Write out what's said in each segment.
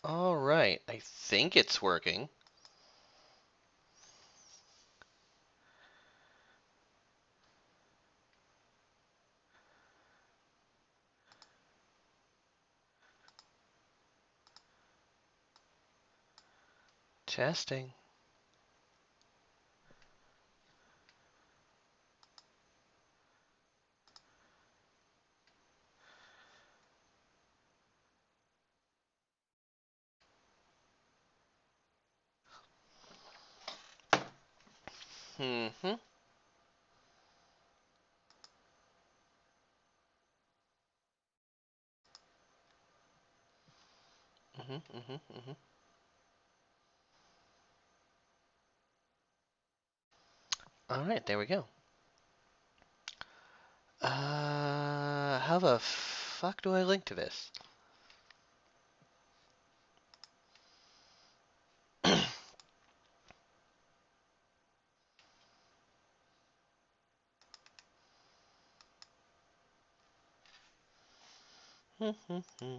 All right, I think it's working. Testing. Mm-hmm. Mm-hmm. Mm-hmm. Mm-hmm. All right, there we go. How the fuck do I link to this? Mm-hmm. Mm-hmm.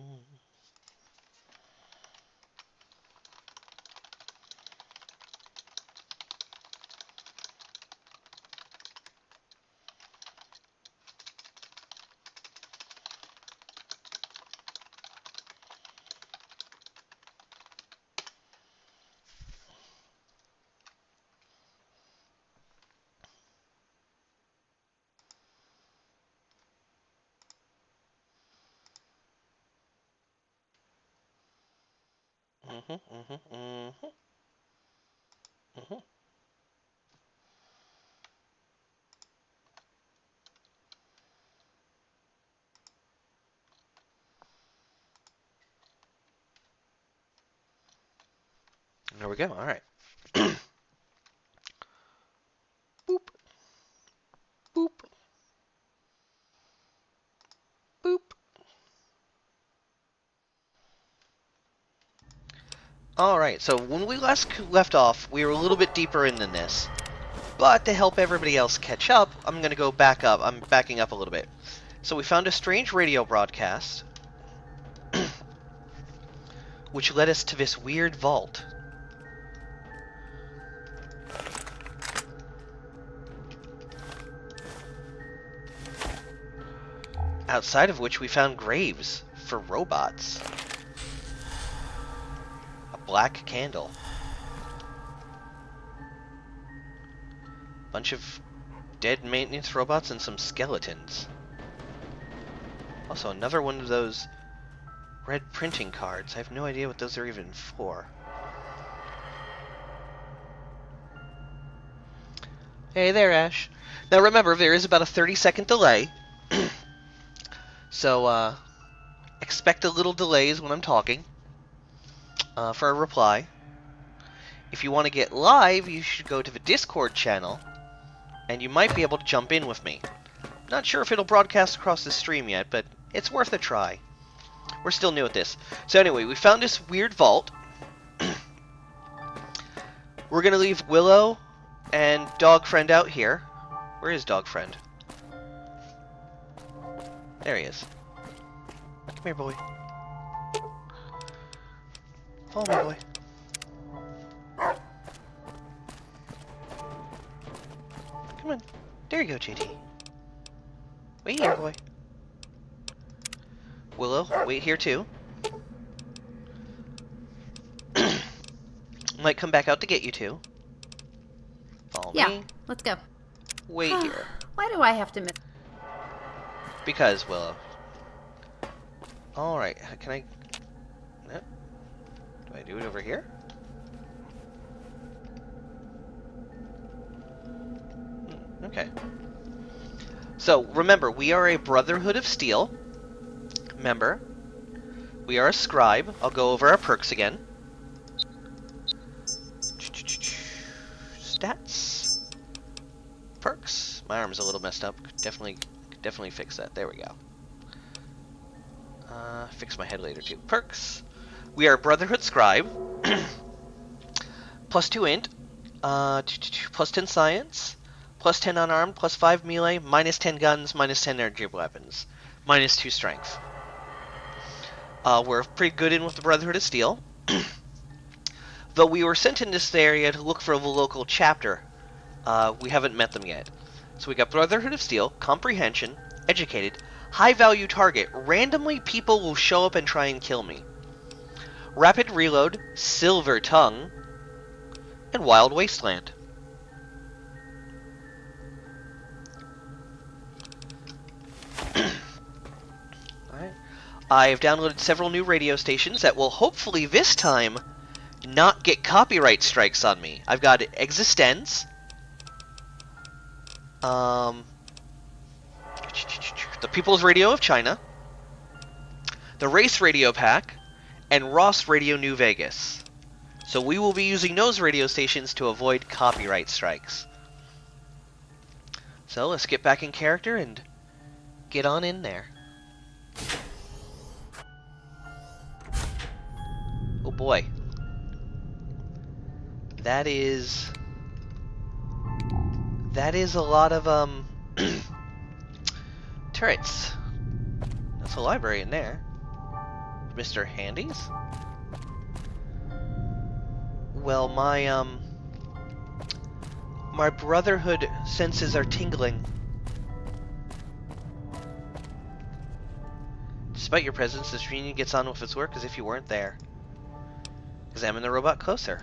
Mm-hmm. Mm-hmm. There we go. All right. Boop. Boop. Boop. All right. So when we last left off, we were a little bit deeper in than this. But to help everybody else catch up, I'm going to go back up. I'm backing up a little bit. So we found a strange radio broadcast, which led us to this weird vault. Outside of which we found graves for robots. A black candle. Bunch of dead maintenance robots and some skeletons. Also, another one of those red printing cards. I have no idea what those are even for. Hey there, Ash. Now remember, there is about a 30-second delay. So, expect a little delays when I'm talking for a reply. If you want to get live, you should go to the Discord channel, and you might be able to jump in with me. Not sure if it'll broadcast across the stream yet, but it's worth a try. We're still new at this. So anyway, we found this weird vault. We're going to leave Willow and Dog Friend out here. Where is Dog Friend? There he is. Come here, boy. Follow me, boy. Come on. There you go, JT. Wait here, boy. Willow, wait here too. Might come back out to get you two. Follow me. Let's go. Wait here. Why do I have to miss? Because, Willow. Alright, can I... Yep. Do I do it over here? Okay. So, remember, we are a Brotherhood of Steel member. We are a scribe. I'll go over our perks again. Stats. Perks. My arm's a little messed up. Definitely fix that. There we go. Fix my head later too. Perks. We are Brotherhood Scribe. Plus 2 int. Plus 10 science. Plus 10 unarmed. Plus 5 melee. Minus 10 guns. Minus 10 energy weapons. Minus 2 strength. We're pretty good in with the Brotherhood of Steel. Though we were sent in this area to look for the local chapter, we haven't met them yet. So we got Brotherhood of Steel, Comprehension, Educated, High Value Target. Randomly, people will show up and try and kill me. Rapid Reload, Silver Tongue, and Wild Wasteland. Alright. I have downloaded several new radio stations that will hopefully this time not get copyright strikes on me. I've got Existence, the People's Radio of China, the Race Radio Pack, and Ross Radio New Vegas. So we will be using those radio stations to avoid copyright strikes. So let's get back in character and get on in there. Oh boy. That is a lot of turrets. That's a library in there. Mr. Handy's? Well, my Brotherhood senses are tingling. Despite your presence, this reunion gets on with its work as if you weren't there. Examine the robot closer.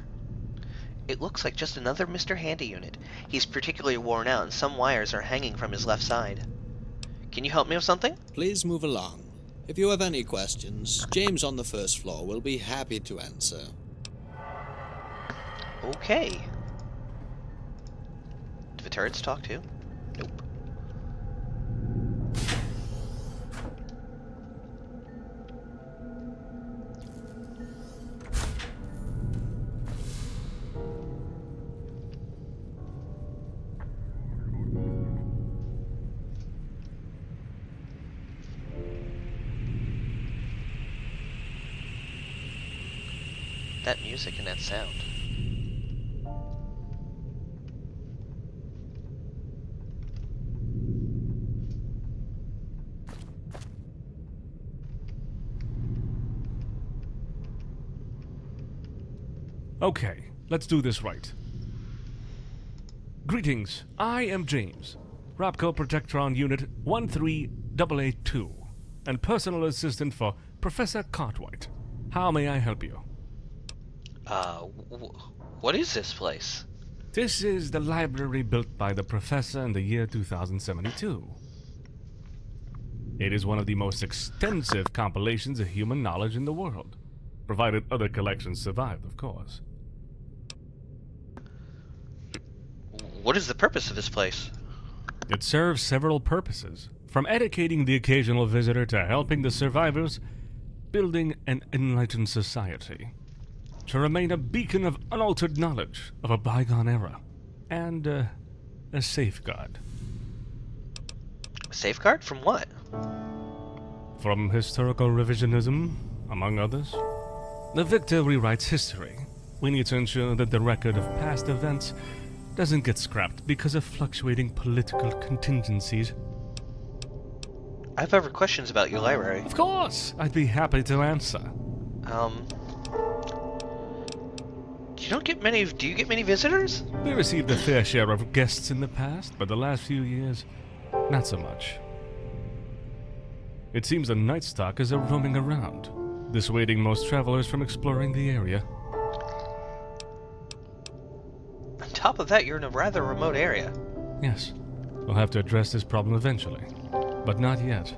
It looks like just another Mr. Handy unit. He's particularly worn out and some wires are hanging from his left side. Can you help me with something? Please move along. If you have any questions, James on the first floor will be happy to answer. Okay. Do the turrets talk too? Nope. That music and that sound. Okay, let's do this right. Greetings, I am James, Rapco Protectron Unit 13882, and personal assistant for Professor Cartwright. How may I help you? What is this place? This is the library built by the professor in the year 2072. It is one of the most extensive compilations of human knowledge in the world, provided other collections survived, of course. What is the purpose of this place? It serves several purposes, from educating the occasional visitor to helping the survivors, building an enlightened society, to remain a beacon of unaltered knowledge of a bygone era, and a safeguard. A safeguard? From what? From historical revisionism, among others. The victor rewrites history. We need to ensure that the record of past events doesn't get scrapped because of fluctuating political contingencies. I have other questions about your library. Of course! I'd be happy to answer. Do you get many visitors? We received a fair share of guests in the past, but the last few years, not so much. It seems the Night Stalkers are roaming around, dissuading most travelers from exploring the area. On top of that, you're in a rather remote area. Yes, we'll have to address this problem eventually, but not yet.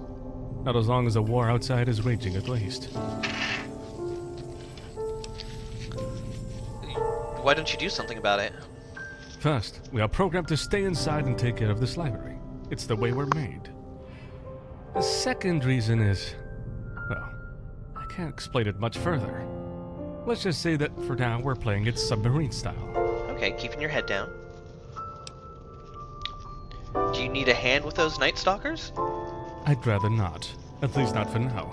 Not as long as the war outside is raging, at least. Why don't you do something about it? First, we are programmed to stay inside and take care of this library. It's the way we're made. The second reason is, well, I can't explain it much further. Let's just say that for now we're playing it submarine style. Okay, keeping your head down. Do you need a hand with those Night Stalkers? I'd rather not. At least not for now.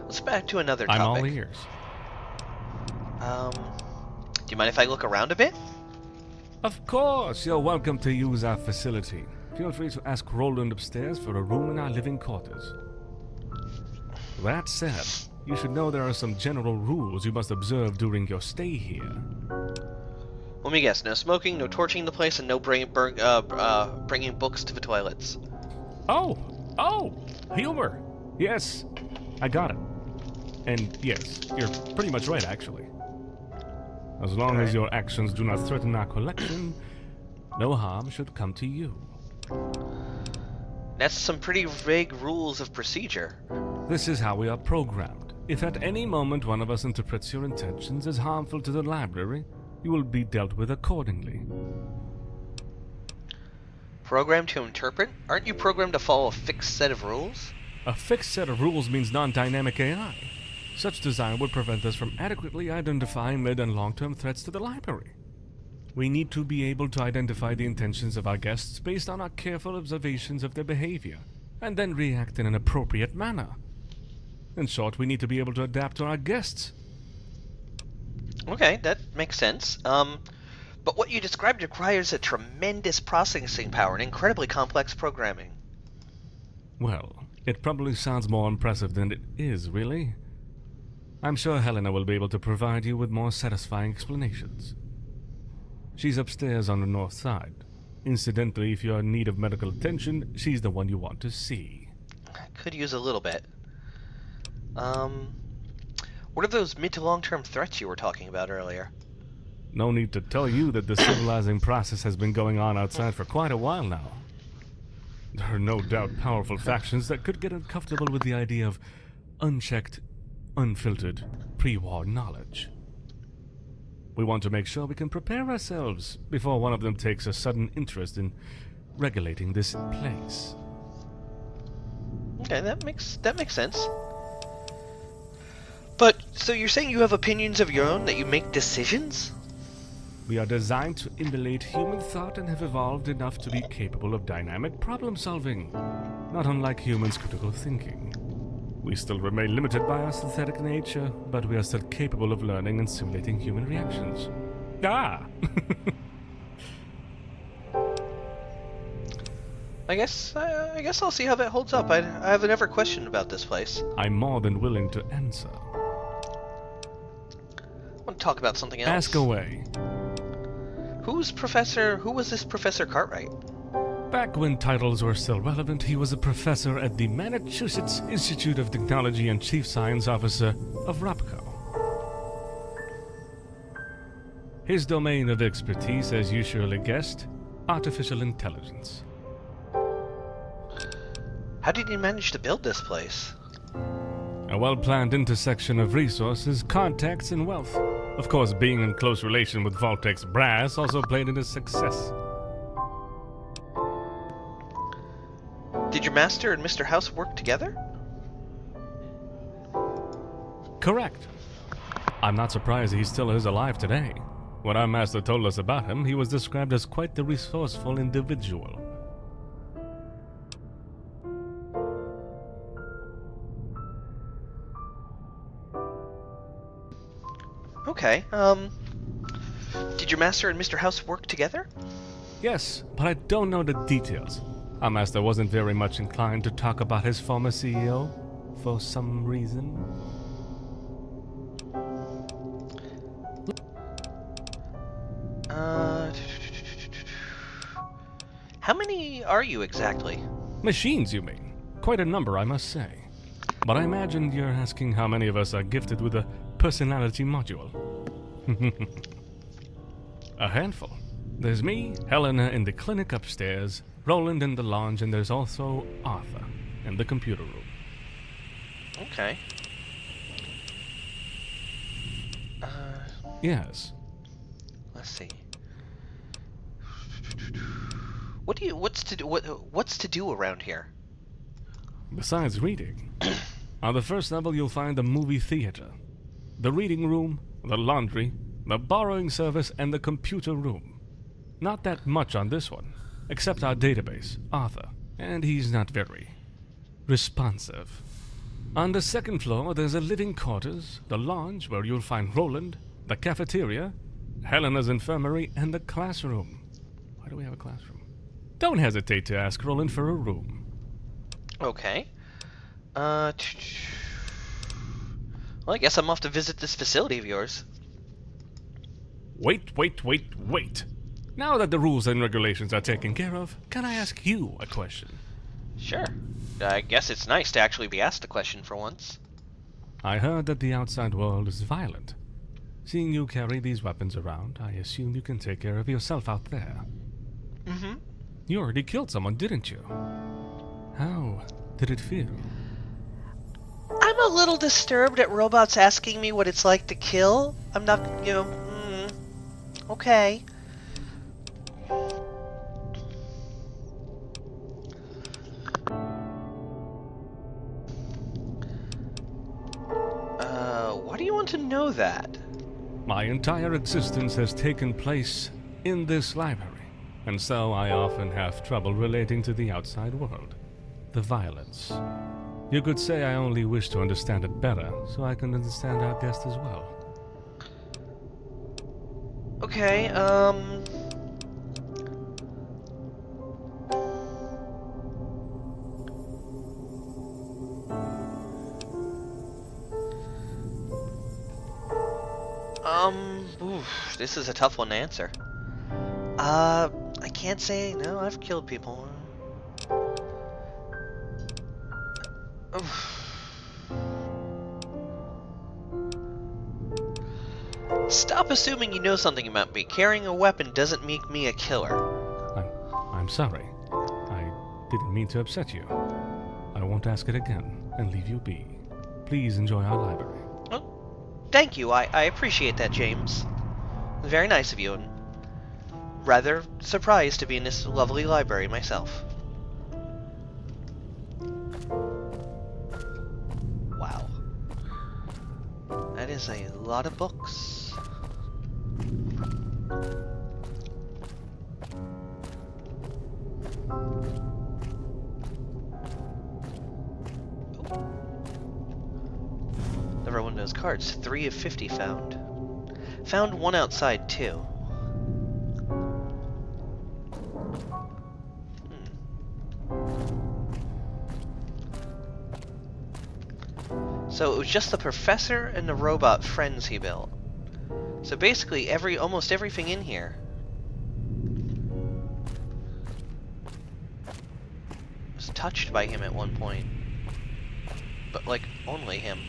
Let's back to another topic. I'm all ears. Do you mind if I look around a bit? Of course, you're welcome to use our facility. Feel free to ask Roland upstairs for a room in our living quarters. That said, you should know there are some general rules you must observe during your stay here. Let me guess. No smoking, no torching the place, and no bringing books to the toilets. Oh! Humor! Yes, I got it. And yes, you're pretty much right, actually. As long as your actions do not threaten our collection, no harm should come to you. That's some pretty vague rules of procedure. This is how we are programmed. If at any moment one of us interprets your intentions as harmful to the library, you will be dealt with accordingly. Programmed to interpret? Aren't you programmed to follow a fixed set of rules? A fixed set of rules means non-dynamic AI. Such design would prevent us from adequately identifying mid- and long-term threats to the library. We need to be able to identify the intentions of our guests based on our careful observations of their behavior, and then react in an appropriate manner. In short, we need to be able to adapt to our guests. Okay, that makes sense. But what you described requires a tremendous processing power and incredibly complex programming. Well, it probably sounds more impressive than it is, really. I'm sure Helena will be able to provide you with more satisfying explanations. She's upstairs on the north side. Incidentally, if you're in need of medical attention, she's the one you want to see. Could use a little bit. What are those mid to long-term threats you were talking about earlier? No need to tell you that the civilizing process has been going on outside for quite a while now. There are no doubt powerful factions that could get uncomfortable with the idea of unchecked, unfiltered, pre-war knowledge. We want to make sure we can prepare ourselves before one of them takes a sudden interest in regulating this place. Okay, that makes sense. But, so you're saying you have opinions of your own, that you make decisions? We are designed to emulate human thought and have evolved enough to be capable of dynamic problem solving, not unlike humans' critical thinking. We still remain limited by our synthetic nature, but we are still capable of learning and simulating human reactions. Ah! I guess I'll see how that holds up. I have another question about this place. I'm more than willing to answer. I want to talk about something else. Ask away. Who was this Professor Cartwright? Back when titles were still relevant, he was a professor at the Massachusetts Institute of Technology and Chief Science Officer of ROPCO. His domain of expertise, as you surely guessed, artificial intelligence. How did he manage to build this place? A well-planned intersection of resources, contacts, and wealth. Of course, being in close relation with Vault-Tec's brass also played in his success. Did your master and Mr. House work together? Correct. I'm not surprised he still is alive today. When our master told us about him, he was described as quite the resourceful individual. Okay, did your master and Mr. House work together? Yes, but I don't know the details. Our master wasn't very much inclined to talk about his former CEO, for some reason. How many are you exactly? Machines, you mean? Quite a number, I must say. But I imagine you're asking how many of us are gifted with a personality module. A handful. There's me, Helena in the clinic upstairs, Roland in the lounge, and there's also Arthur in the computer room. Okay. Yes. Let's see. What's to do around here? Besides reading, on the first level you'll find the movie theater, the reading room, the laundry, the borrowing service, and the computer room. Not that much on this one, except our database, Arthur, and he's not very responsive. On the second floor there's a living quarters, the lounge where you'll find Roland, the cafeteria, Helena's infirmary, and the classroom. Why do we have a classroom? Don't hesitate to ask Roland for a room. Okay. Well, I guess I'm off to visit this facility of yours. Wait. Now that the rules and regulations are taken care of, can I ask you a question? Sure. I guess it's nice to actually be asked a question for once. I heard that the outside world is violent. Seeing you carry these weapons around, I assume you can take care of yourself out there. Mm-hmm. You already killed someone, didn't you? How did it feel? I'm a little disturbed at robots asking me what it's like to kill. I'm not, okay. Why do you want to know that? My entire existence has taken place in this library, and so I often have trouble relating to the outside world. The violence. You could say I only wish to understand it better, so I can understand our guest as well. Okay, oof, this is a tough one to answer. I can't say, no, I've killed people. Oof. Stop assuming you know something about me. Carrying a weapon doesn't make me a killer. I'm sorry. I didn't mean to upset you. I won't ask it again and leave you be. Please enjoy our library. Oh, thank you. I appreciate that, James. Very nice of you, and rather surprised to be in this lovely library myself. Wow. That is a lot of books. Never one of those cards. 3 of 50 found. Found one outside, too. So it was just the professor and the robot friends he built. So basically almost everything in here was touched by him at one point. But like only him.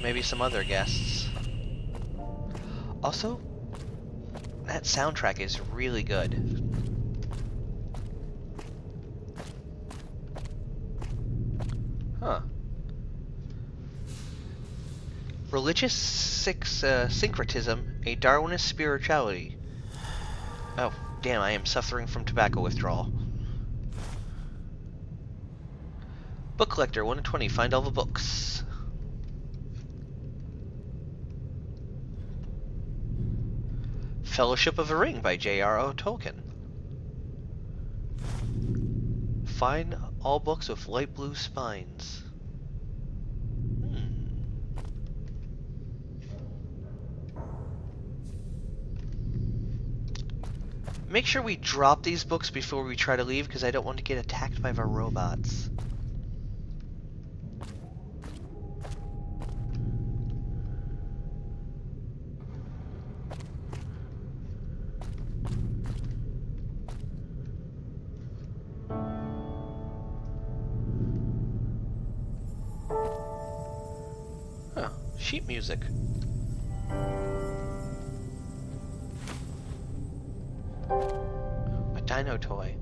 Maybe some other guests. Also, that soundtrack is really good. Huh. Religious syncretism, a Darwinist spirituality. Oh, damn, I am suffering from tobacco withdrawal. Book collector, 1 of 20, find all the books. Fellowship of the Ring by J.R.R. Tolkien. Find all books with light blue spines. Make sure we drop these books before we try to leave, because I don't want to get attacked by the robots. Huh, sheet music. A dino toy.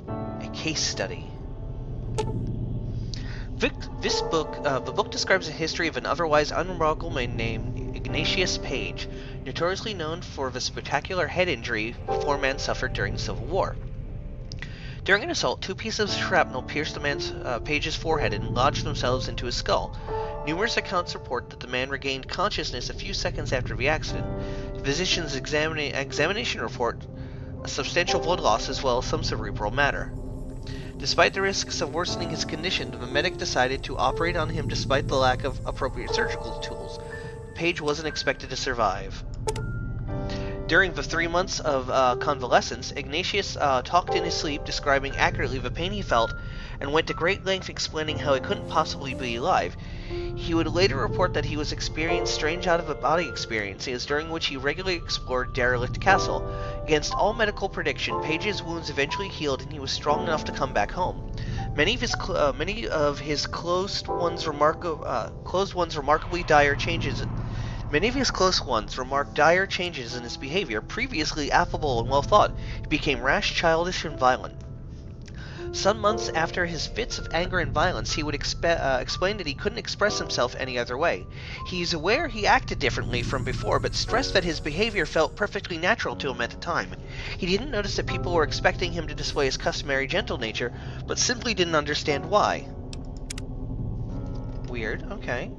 A case study. This book, the book describes the history of an otherwise unremarkable man named Ignatius Page, notoriously known for the spectacular head injury the poor man suffered during the Civil War. During an assault, 2 pieces of shrapnel pierced Page's forehead and lodged themselves into his skull. Numerous accounts report that the man regained consciousness a few seconds after the accident. The physician's examination report a substantial blood loss as well as some cerebral matter. Despite the risks of worsening his condition, the medic decided to operate on him despite the lack of appropriate surgical tools. Page wasn't expected to survive. During the 3 months of convalescence, Ignatius talked in his sleep, describing accurately the pain he felt, and went to great length explaining how he couldn't possibly be alive. He would later report that he was experiencing strange out-of-the-body experiences, during which he regularly explored Derelict Castle. Against all medical prediction, Page's wounds eventually healed, and he was strong enough to come back home. Many of his close ones remarked dire changes in his behavior. Previously affable and well thought, he became rash, childish, and violent. Some months after his fits of anger and violence, he would explain that he couldn't express himself any other way. He's aware he acted differently from before, but stressed that his behavior felt perfectly natural to him at the time. He didn't notice that people were expecting him to display his customary gentle nature, but simply didn't understand why. Weird, okay.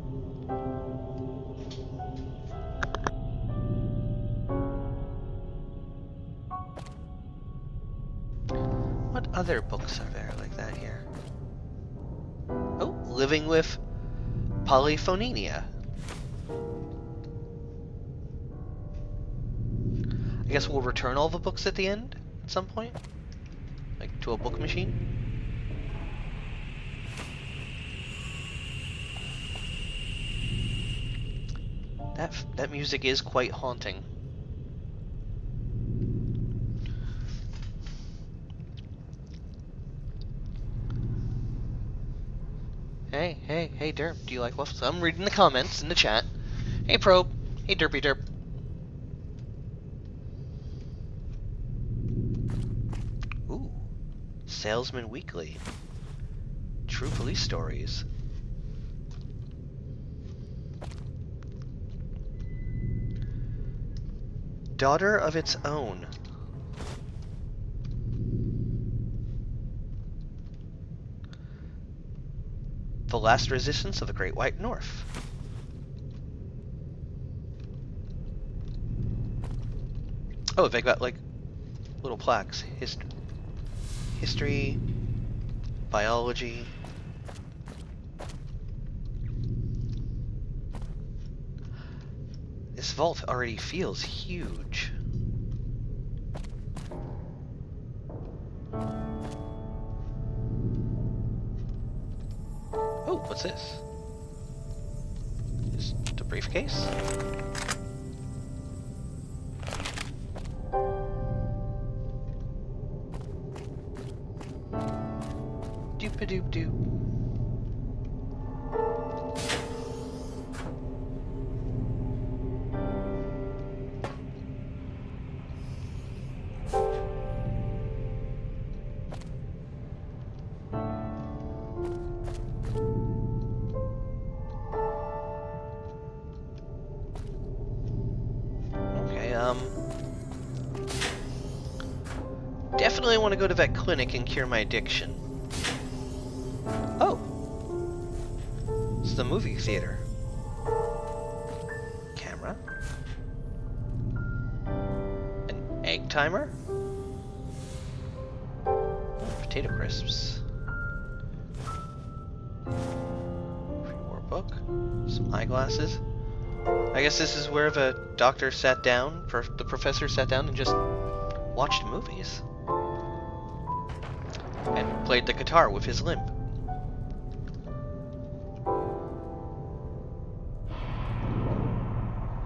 What other books are there like that here? Oh, Living with Polyphonia. I guess we'll return all the books at the end at some point? Like to a book machine? That music is quite haunting. Hey, Derp, do you like waffles? I'm reading the comments in the chat. Hey, Probe. Hey, Derpy Derp. Ooh. Salesman Weekly. True police stories. Daughter of Its Own. The Last Resistance of the Great White North. Oh, they got like little plaques. History, biology. This vault already feels huge. Oh, what's this? Just a briefcase? Doop-a-doop-doop. Definitely want to go to that clinic and cure my addiction. Oh! It's the movie theater. Camera. An egg timer? Potato crisps. More book. Some eyeglasses. I guess this is where the doctor sat down, the professor sat down and just watched movies. And played the guitar with his limp.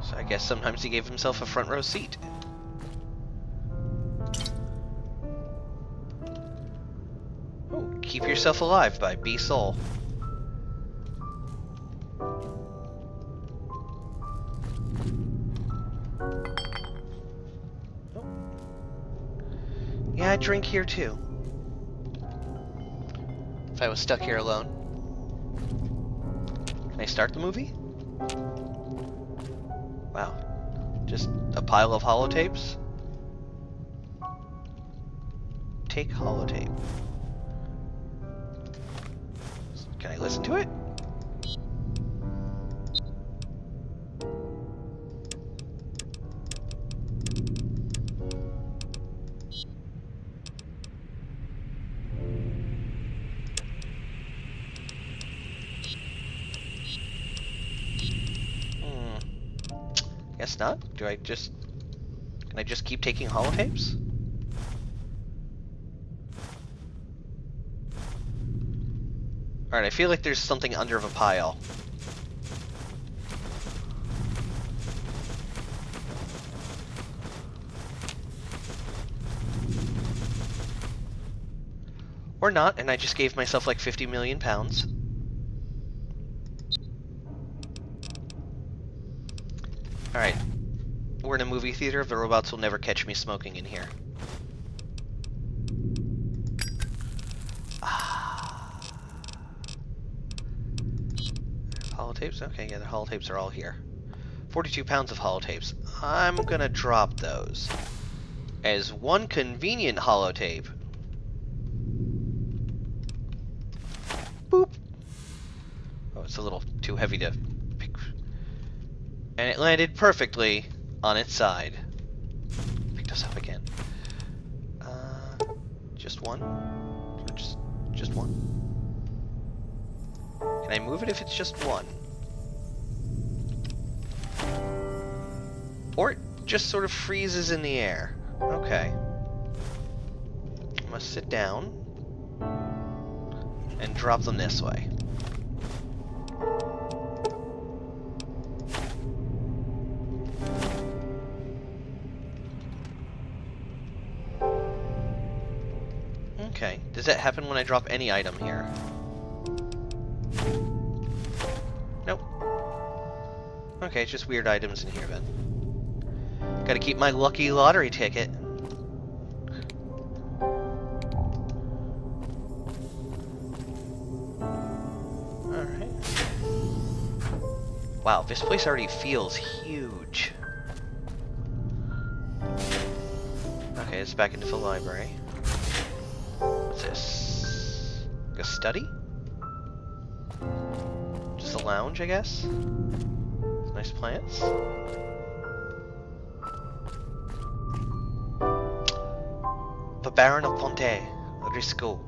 So I guess sometimes he gave himself a front row seat. Oh, Keep Yourself Alive by B. Soul. Oh. Yeah, I drink here too. If I was stuck here alone. Can I start the movie? Wow. Just a pile of holotapes? Take holotape. Can I listen to it? Guess not. Do I just... Can I just keep taking holotapes? Alright, I feel like there's something under the pile. Or not, and I just gave myself like 50 million pounds. Alright. We're in a movie theater. The robots will never catch me smoking in here. Holotapes? Okay, yeah, the holotapes are all here. 42 pounds of holotapes. I'm gonna drop those. As one convenient holotape. Boop! Oh, it's a little too heavy to pick. And it landed perfectly on its side. Picked us up again. Just one? Or just one? Can I move it if it's just one? Or it just sort of freezes in the air. Okay. I must sit down and drop them this way. Okay. Does that happen when I drop any item here? Nope. Okay, it's just weird items in here then. Gotta keep my lucky lottery ticket. Alright. Wow, this place already feels huge. Okay, it's back into the library. What's this? Like a study? Just a lounge, I guess? Nice plants. The Baron of Ponte, Risco.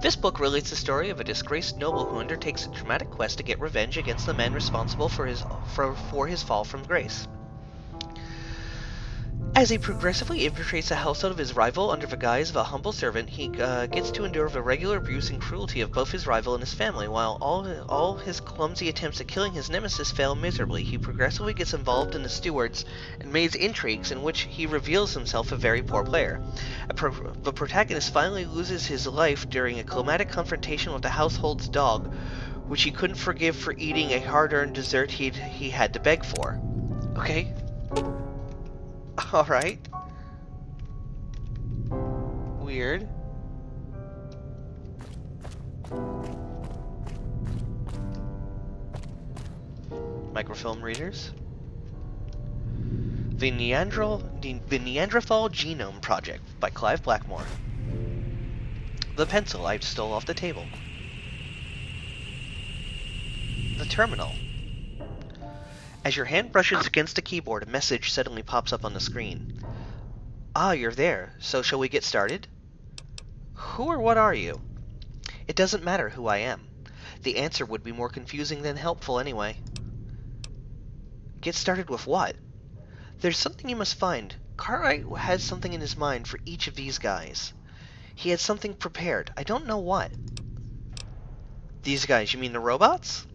This book relates the story of a disgraced noble who undertakes a dramatic quest to get revenge against the man responsible for his fall from grace. As he progressively infiltrates the household of his rival under the guise of a humble servant, he gets to endure the regular abuse and cruelty of both his rival and his family. While all his clumsy attempts at killing his nemesis fail miserably, he progressively gets involved in the steward's and maid's intrigues, in which he reveals himself a very poor player. The protagonist finally loses his life during a climatic confrontation with the household's dog, which he couldn't forgive for eating a hard-earned dessert he had to beg for. Okay. Alright. Weird. Microfilm readers. The Neanderthal Genome Project by Clive Blackmore. The pencil I stole off the table. The terminal. As your hand brushes against a keyboard, a message suddenly pops up on the screen. Ah, you're there. So shall we get started? Who or what are you? It doesn't matter who I am. The answer would be more confusing than helpful anyway. Get started with what? There's something you must find. Cartwright has something in his mind for each of these guys. He had something prepared. I don't know what. These guys, you mean the robots?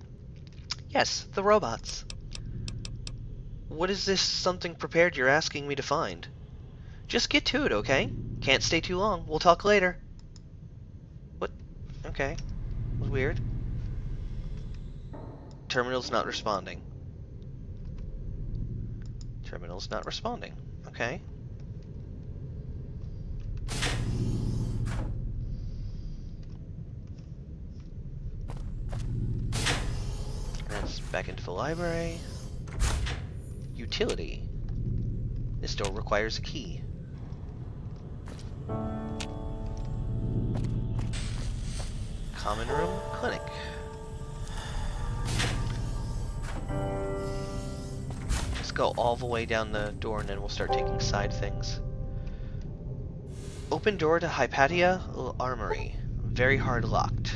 Yes, the robots. What is this something prepared you're asking me to find? Just get to it, okay? Can't stay too long. We'll talk later. What? Okay. That was weird. Terminal's not responding. Terminal's not responding. Okay. That's back into the library. Utility. This door requires a key. Common room, clinic. Let's go all the way down the door and then we'll start taking side things. Open door to Hypatia Armory. Very hard locked.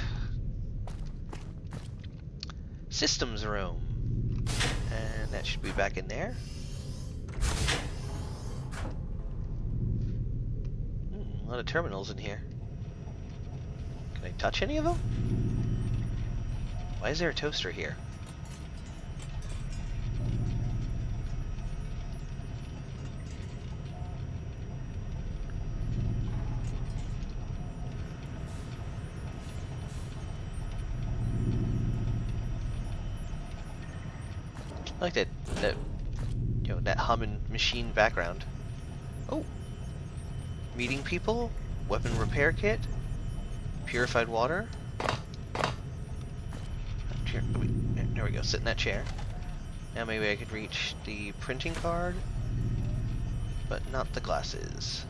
Systems room. And that should be back in there. lot of terminals in here. Can I touch any of them? Why is there a toaster here? I like that that humming machine background. Oh, meeting people, weapon repair kit, purified water. There we go. Sit in that chair. Now maybe I could reach the printing card, but not the glasses.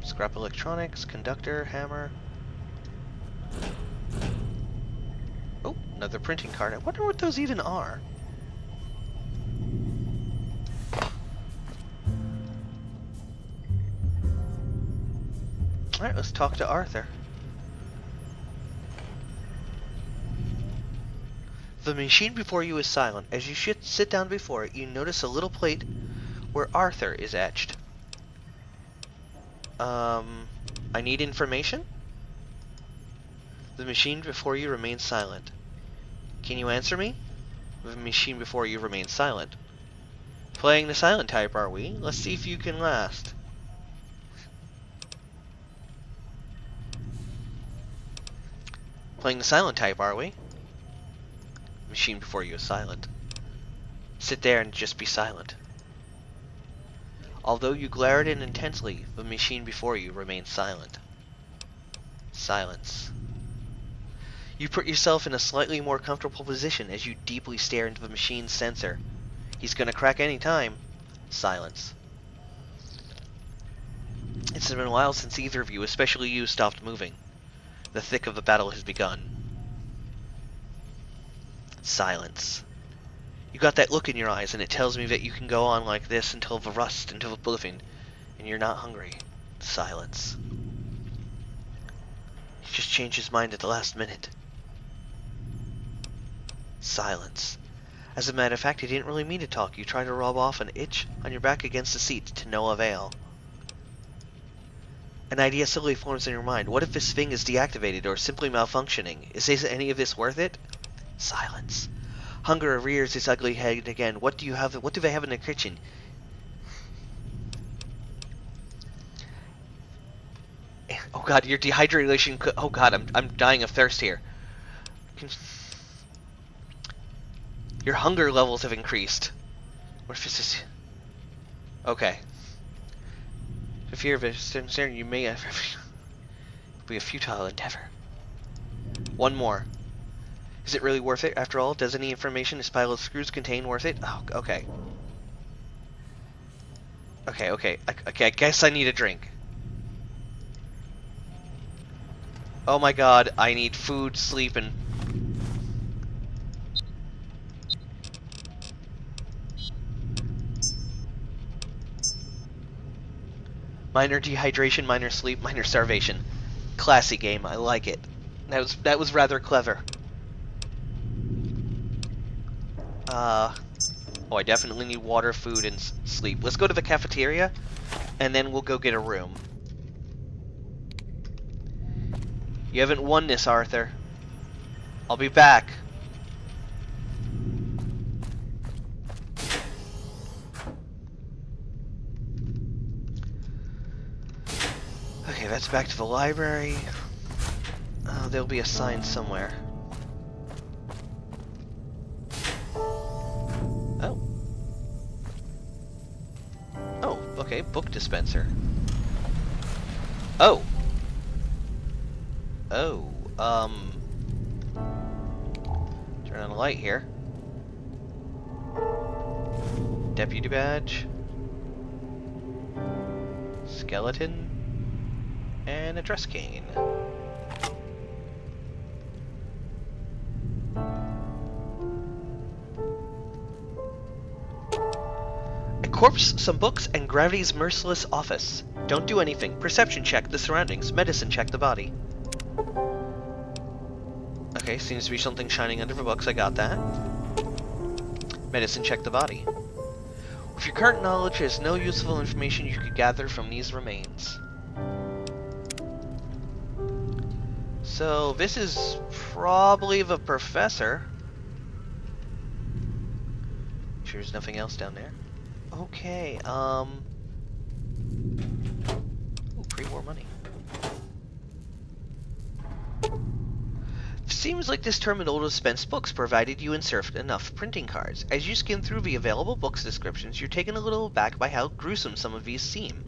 Scrap electronics, conductor, hammer. Oh, another printing card. I wonder what those even are. Alright, let's talk to Arthur. The machine before you is silent. As you sit down before it, you notice a little plate where Arthur is etched. I need information? The machine before you remains silent. Can you answer me? The machine before you remains silent. Playing the silent type, are we? Let's see if you can last. Playing the silent type, are we? Machine before you is silent. Sit there and just be silent. Although you glare at it intensely, the machine before you remains silent. Silence. You put yourself in a slightly more comfortable position as you deeply stare into the machine's sensor. He's gonna crack any time. Silence. It's been a while since either of you, especially you, stopped moving. The thick of the battle has begun. Silence. You got that look in your eyes, and it tells me that you can go on like this until the rust, until oblivion, and you're not hungry. Silence. He just changed his mind at the last minute. Silence. As a matter of fact, he didn't really mean to talk. You tried to rub off an itch on your back against the seat to no avail. An idea suddenly forms in your mind. What if this thing is deactivated or simply malfunctioning? Is any of this worth it? Silence. Hunger rears its ugly head again. What do they have in the kitchen? Oh god, your dehydration. Oh god, I'm dying of thirst here. Your hunger levels have increased. What if this is... Okay. The fear of it, concern you may have... be a futile endeavor. One more. Is it really worth it, after all? Does any information this pile of screws contain worth it? Oh, okay. Okay, I guess I need a drink. Oh my god, I need food, sleep, and... Minor dehydration, minor sleep, minor starvation. Classy game, I like it. That was rather clever. Oh, I definitely need water, food, and sleep. Let's go to the cafeteria, and then we'll go get a room. You haven't won this, Arthur. I'll be back. Okay, that's back to the library. There'll be a sign somewhere. Oh. Oh, okay, book dispenser. Oh. Oh, turn on the light here. Deputy badge. Skeleton. And a dress cane. corpse, some books, and Gravity's merciless office. Don't do anything. Perception check the surroundings. Medicine check the body. Okay, seems to be something shining under the books. I got that. Medicine check the body. With your current knowledge, there's no useful information you could gather from these remains. So, this is probably the professor. Sure there's nothing else down there. Okay, ooh, pre-war money. Seems like this terminal dispense books provided you insert enough printing cards. As you skim through the available books descriptions, you're taken a little aback by how gruesome some of these seem.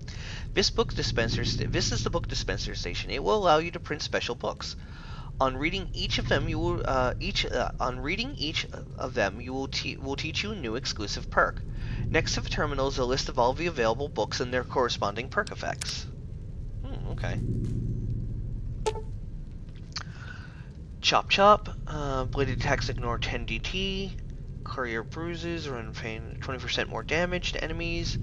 This is the book dispenser station. It will allow you to print special books. On reading each of them, you will teach you a new exclusive perk. Next to the terminal is a list of all the available books and their corresponding perk effects. Okay. Chop Chop, bladed attacks ignore 10 DT, courier bruises run 20% more damage to enemies,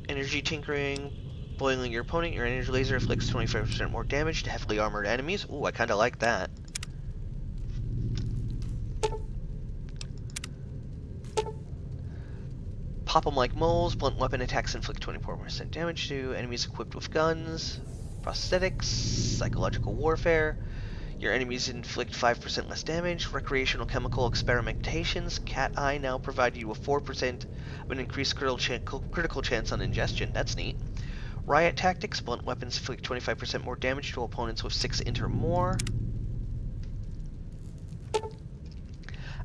energy tinkering, boiling your opponent, your energy laser inflicts 25% more damage to heavily armored enemies. Ooh, I kinda like that. Pop 'em like moles, blunt weapon attacks inflict 24% damage to enemies equipped with guns. Prosthetics, psychological warfare. Your enemies inflict 5% less damage. Recreational chemical experimentations. Cat Eye now provide you with 4% of an increased critical chance on ingestion. That's neat. Riot tactics. Blunt weapons inflict 25% more damage to opponents with 6 int or more.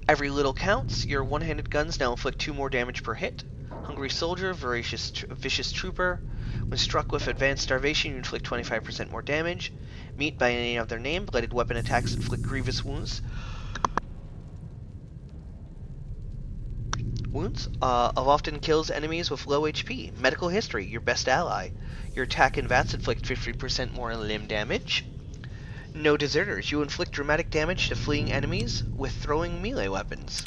Every little counts. Your one-handed guns now inflict 2 more damage per hit. Hungry Soldier, Vicious Trooper. When struck with Advanced Starvation, you inflict 25% more damage. Meat by any other name. Bladed weapon attacks inflict grievous wounds. Often kills enemies with low HP. Medical History, your best ally. Your attack and VATs inflict 50% more limb damage. No Deserters, you inflict dramatic damage to fleeing enemies with throwing melee weapons.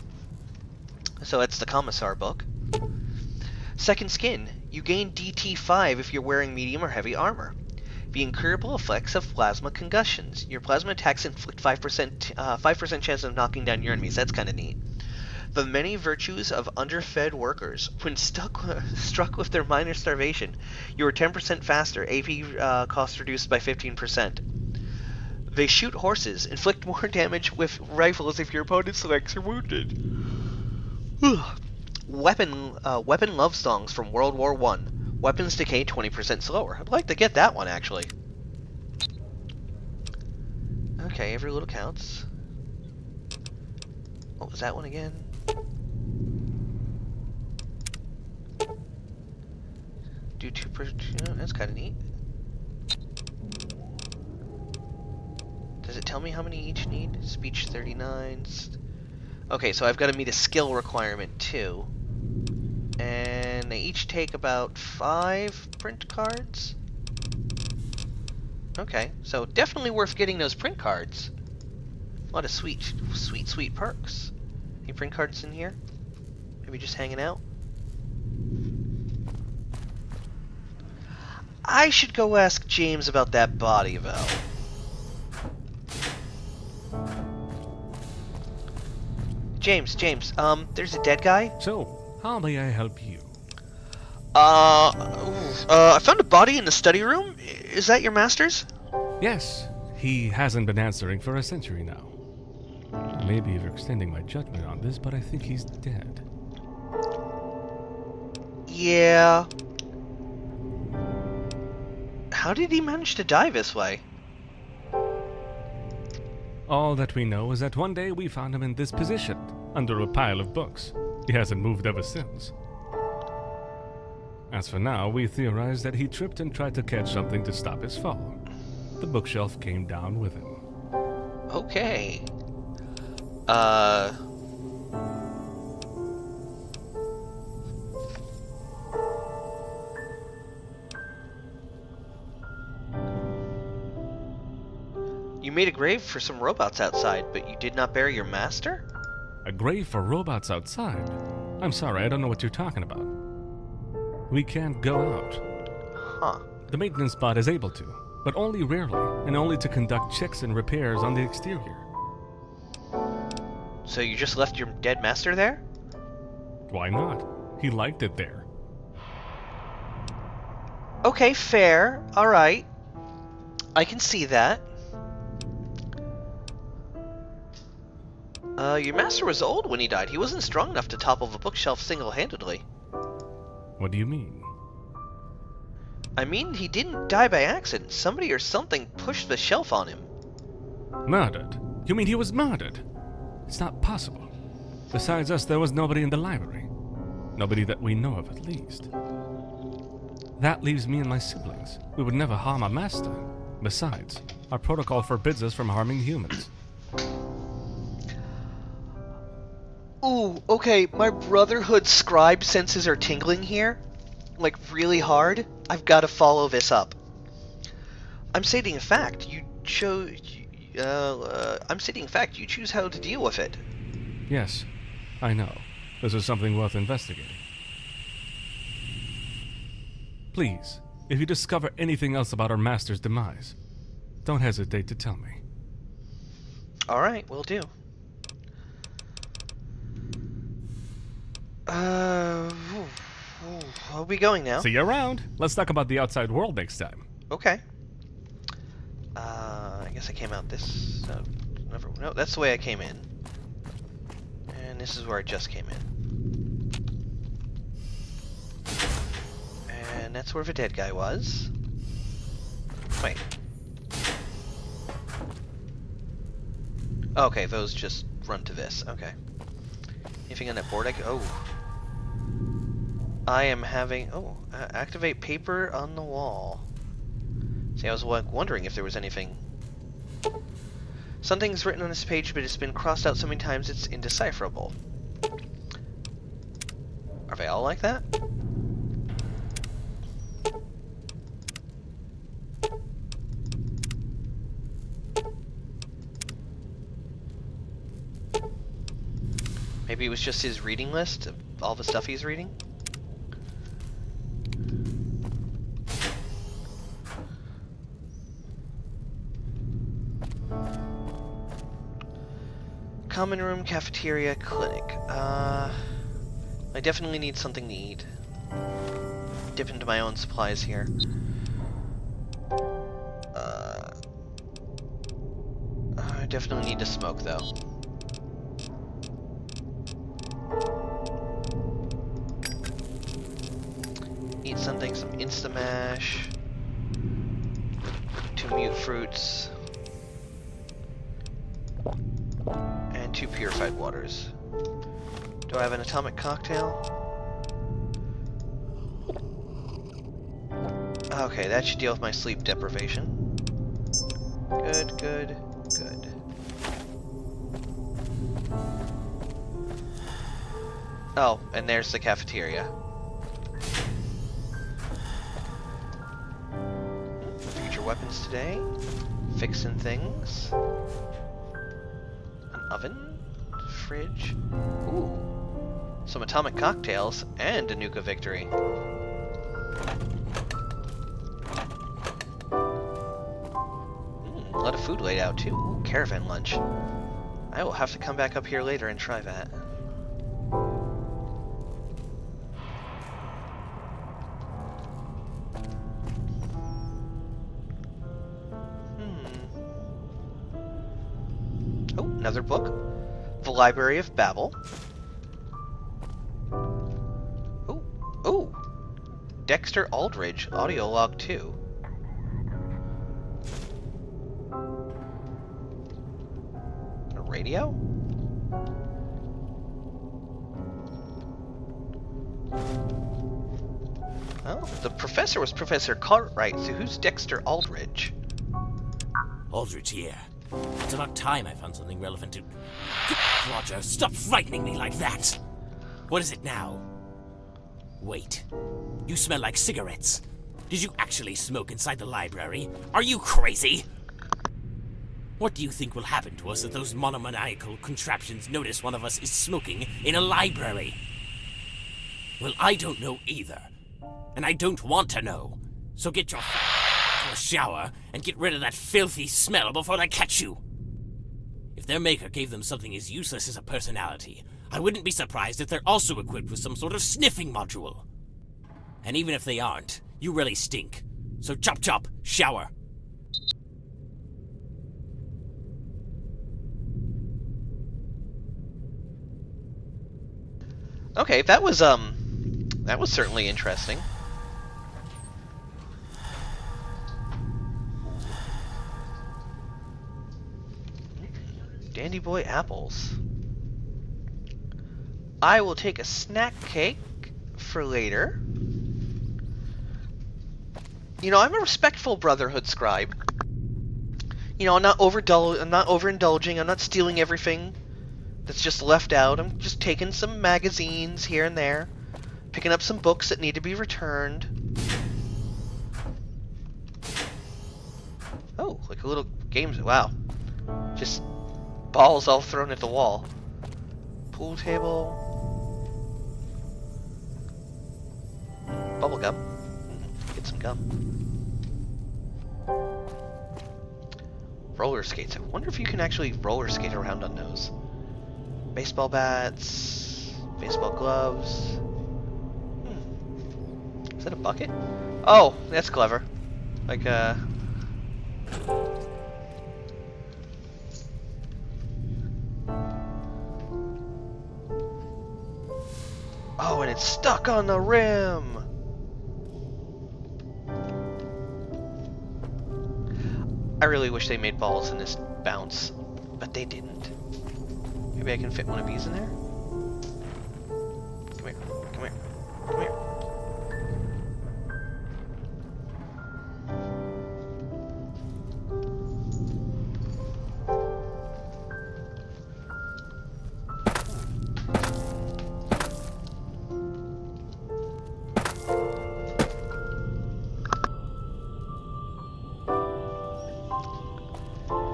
So that's the Commissar book. Second Skin, you gain DT5 if you're wearing medium or heavy armor. The incurable effects of plasma concussions. Your plasma attacks inflict 5% chance of knocking down your enemies. That's kind of neat. The many virtues of underfed workers. When struck with their minor starvation, you are 10% faster. AP cost reduced by 15%. They shoot horses. Inflict more damage with rifles if your opponent's legs are wounded. Weapon love songs from World War I. Weapons decay 20% slower. I'd like to get that one, actually. Okay, every little counts. What was that one again? Do 2%. That's kind of neat. Does it tell me how many each need? Speech 39. Okay, so I've got to meet a skill requirement too. And they each take about 5 print cards. Okay, so definitely worth getting those print cards. A lot of sweet perks. Any print cards in here? Maybe just hanging out? I should go ask James about that body, though. James, there's a dead guy. So, how may I help you? I found a body in the study room. Is that your master's? Yes, he hasn't been answering for a century now. Maybe you're extending my judgment on this, but I think he's dead. Yeah. How did he manage to die this way? All that we know is that one day we found him in this position, under a pile of books. He hasn't moved ever since. As for now, we theorize that he tripped and tried to catch something to stop his fall. The bookshelf came down with him. Okay. You made a grave for some robots outside, but you did not bury your master? A grave for robots outside? I'm sorry, I don't know what you're talking about. We can't go out. Huh. The maintenance bot is able to, but only rarely, and only to conduct checks and repairs on the exterior. So you just left your dead master there? Why not? He liked it there. Okay, fair. Alright. I can see that. Your master was old when he died. He wasn't strong enough to topple the bookshelf single-handedly. What do you mean? I mean, he didn't die by accident. Somebody or something pushed the shelf on him. Murdered? You mean he was murdered? It's not possible. Besides us, there was nobody in the library. Nobody that we know of, at least. That leaves me and my siblings. We would never harm our master. Besides, our protocol forbids us from harming humans. Ooh, okay, my Brother Hood Scribe senses are tingling here. Like, really hard. I've got to follow this up. I'm stating a fact. You choose how to deal with it. Yes, I know. This is something worth investigating. Please, if you discover anything else about our master's demise, don't hesitate to tell me. Alright, will do. Are we going now? See you around. Let's talk about the outside world next time. Okay. I guess I came out this... no, that's the way I came in. And this is where I just came in. And that's where the dead guy was. Wait. Okay, those just run to this. Okay. Anything on that board I can... Oh. I am having... Oh, activate paper on the wall. See, I was wondering if there was anything... Something's written on this page, but it's been crossed out so many times it's indecipherable. Are they all like that? Maybe it was just his reading list of all the stuff he's reading? Common room, cafeteria, clinic. I definitely need something to eat. Dip into my own supplies here. I definitely need to smoke, though. Eat something, some Instamash. 2 mute fruits. And 2 purified waters. Do I have an atomic cocktail? Okay, that should deal with my sleep deprivation. Good, good, good. Oh, and there's the cafeteria. Future weapons today. Fixing things. An oven. Fridge. Ooh. Some atomic cocktails and a Nuka victory. A lot of food laid out too. Ooh, caravan lunch. I will have to come back up here later and try that. Oh, another book. The Library of Babel. Oh, oh. Dexter Aldridge, audio log 2. A radio? Oh, the professor was Professor Cartwright, so who's Dexter Aldridge? Aldridge here. It's about time I found something relevant to... Roger, stop frightening me like that! What is it now? Wait. You smell like cigarettes. Did you actually smoke inside the library? Are you crazy? What do you think will happen to us if those monomaniacal contraptions notice one of us is smoking in a library? Well, I don't know either. And I don't want to know. So get your to a shower and get rid of that filthy smell before they catch you. If their maker gave them something as useless as a personality, I wouldn't be surprised if they're also equipped with some sort of sniffing module. And even if they aren't, you really stink. So chop chop, shower. Okay, that was certainly interesting. Dandy Boy apples. I will take a snack cake for later. You know, I'm a respectful Brother Hood Scribe. You know, I'm not overindulging, I'm not stealing everything that's just left out. I'm just taking some magazines here and there, picking up some books that need to be returned. Oh, like a little game. Wow. Just balls all thrown at the wall. Pool table. Bubble gum. Get some gum. Roller skates. I wonder if you can actually roller skate around on those. Baseball bats. Baseball gloves. Is that a bucket? Oh, that's clever. Like, oh, and it's stuck on the rim! I really wish they made balls in this bounce, but they didn't. Maybe I can fit one of these in there? Come here, come here, come here.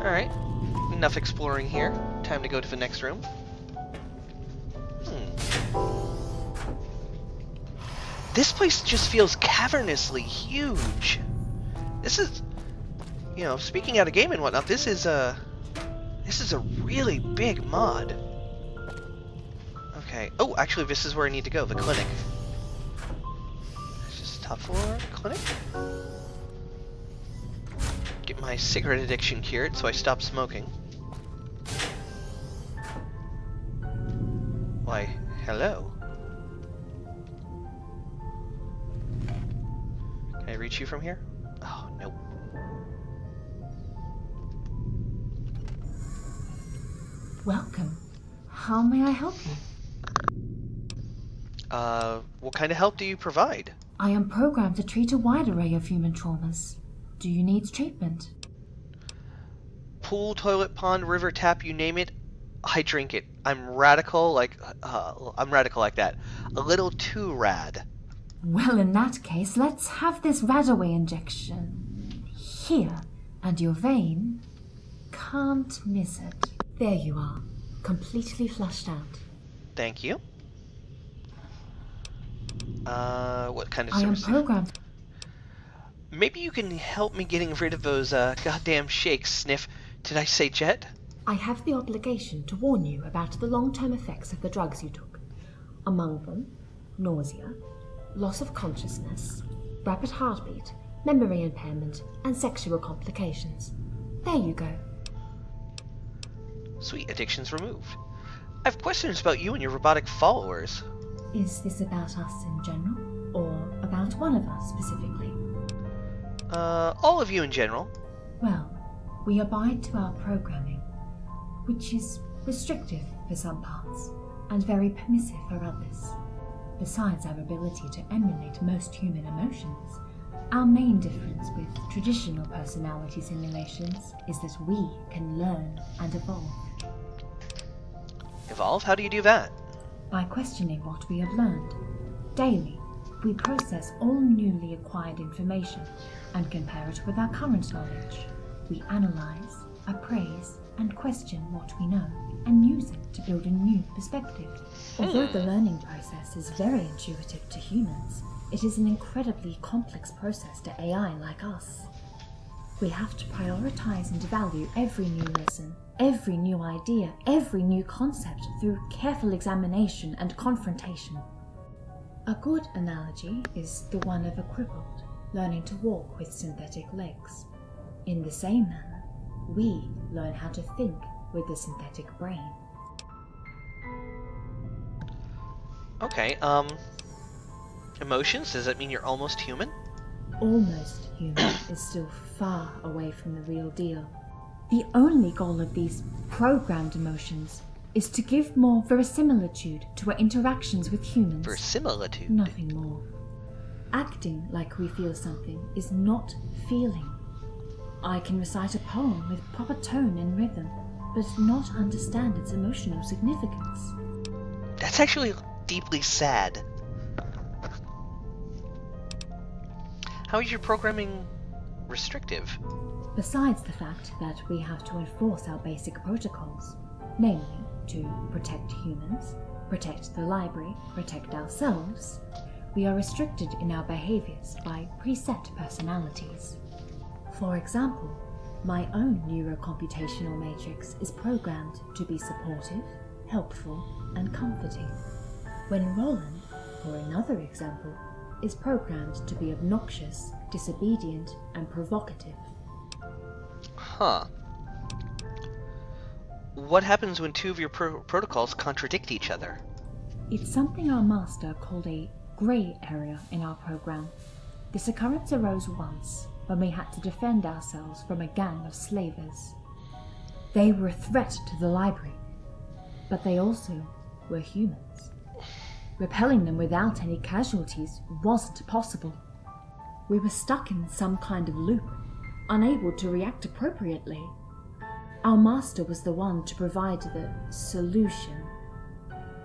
Alright, enough exploring here. Time to go to the next room. This place just feels cavernously huge. This is, you know, speaking out of game and whatnot, this is a really big mod. Okay. Oh, actually, this is where I need to go. The clinic. It's just top floor clinic. Get my cigarette addiction cured, so I stop smoking. Why, hello. Can I reach you from here? Oh, nope. Welcome. How may I help you? What kind of help do you provide? I am programmed to treat a wide array of human traumas. Do you need treatment? Pool, toilet, pond, river, tap, you name it, I drink it. I'm radical like that. A little too rad. Well, in that case, let's have this Radaway injection. Here, and your vein. Can't miss it. There you are, completely flushed out. Thank you. What kind of I am service? programmed. Maybe you can help me getting rid of those, goddamn shakes, Sniff. Did I say Jet? I have the obligation to warn you about the long-term effects of the drugs you took. Among them, nausea, loss of consciousness, rapid heartbeat, memory impairment, and sexual complications. There you go. Sweet, addictions removed. I have questions about you and your robotic followers. Is this about us in general, or about one of us specifically? All of you in general. Well, we abide to our programming, which is restrictive for some parts, and very permissive for others. Besides our ability to emulate most human emotions, our main difference with traditional personality simulations is that we can learn and evolve. Evolve? How do you do that? By questioning what we have learned. Daily, we process all newly acquired information and compare it with our current knowledge. We analyze, appraise, and question what we know, and use it to build a new perspective. Although the learning process is very intuitive to humans, it is an incredibly complex process to AI like us. We have to prioritize and value every new lesson, every new idea, every new concept through careful examination and confrontation. A good analogy is the one of a crippled learning to walk with synthetic legs. In the same manner, we learn how to think with a synthetic brain. Okay, emotions? Does that mean you're almost human? Almost human is still far away from the real deal. The only goal of these programmed emotions is to give more verisimilitude to our interactions with humans. Verisimilitude? Nothing more. Acting like we feel something is not feeling. I can recite a poem with proper tone and rhythm, but not understand its emotional significance. That's actually deeply sad. How is your programming restrictive? Besides the fact that we have to enforce our basic protocols, namely to protect humans, protect the library, protect ourselves, we are restricted in our behaviors by preset personalities. For example, my own neurocomputational matrix is programmed to be supportive, helpful, and comforting, when Roland, for another example, is programmed to be obnoxious, disobedient, and provocative. Huh. What happens when two of your protocols contradict each other? It's something our master called a grey area in our program. This occurrence arose once when we had to defend ourselves from a gang of slavers. They were a threat to the library, but they also were humans. Repelling them without any casualties wasn't possible. We were stuck in some kind of loop, unable to react appropriately. Our master was the one to provide the solution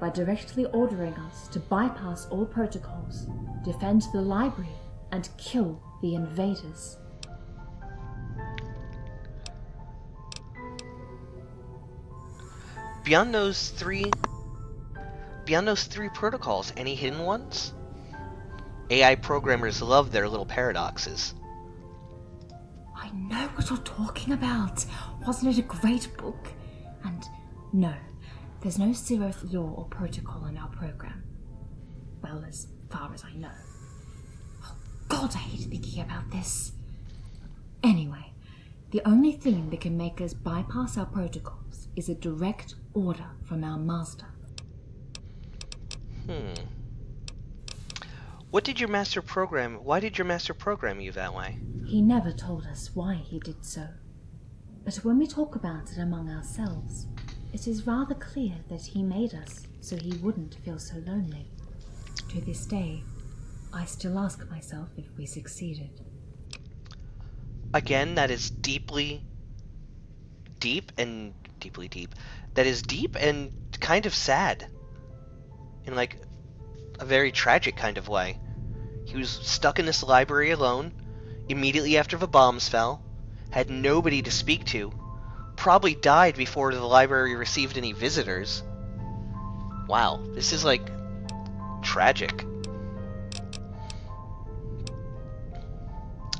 by directly ordering us to bypass all protocols, defend the library, and kill the invaders. Beyond those three protocols, any hidden ones? AI programmers love their little paradoxes. I know what you're talking about. Wasn't it a great book? And no, there's no zeroth law or protocol in our program. Well, as far as I know. Oh, God, I hate thinking about this. Anyway, the only thing that can make us bypass our protocols is a direct order from our master. Why did your master program you that way? He never told us why he did so. But when we talk about it among ourselves, it is rather clear that he made us so he wouldn't feel so lonely. To this day, I still ask myself if we succeeded. Again, that is deeply deep. That is deep and kind of sad. In like a very tragic kind of way. He was stuck in this library alone, immediately after the bombs fell, had nobody to speak to, probably died before the library received any visitors. Wow, this is like tragic.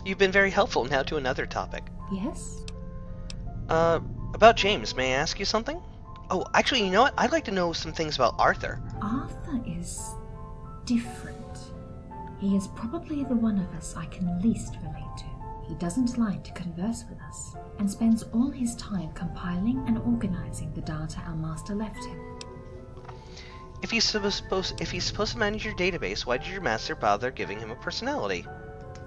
You've been very helpful. Now to another topic. Yes? About James, may I ask you something? Oh, actually, you know what? I'd like to know some things about Arthur. Arthur is different. He is probably the one of us I can least relate to. He doesn't like to converse with us, and spends all his time compiling and organizing the data our master left him. If he's supposed to manage your database, why did your master bother giving him a personality?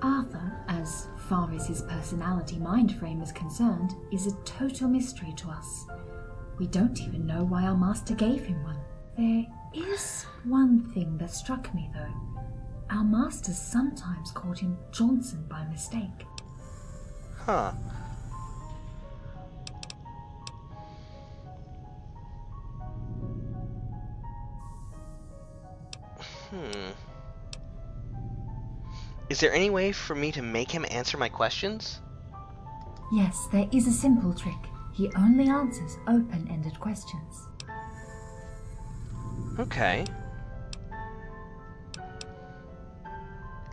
Arthur, as far as his personality mind frame is concerned, is a total mystery to us. We don't even know why our master gave him one. There is one thing that struck me, though. Our master sometimes called him Johnson by mistake. Huh. Is there any way for me to make him answer my questions? Yes, there is a simple trick. He only answers open-ended questions. Okay.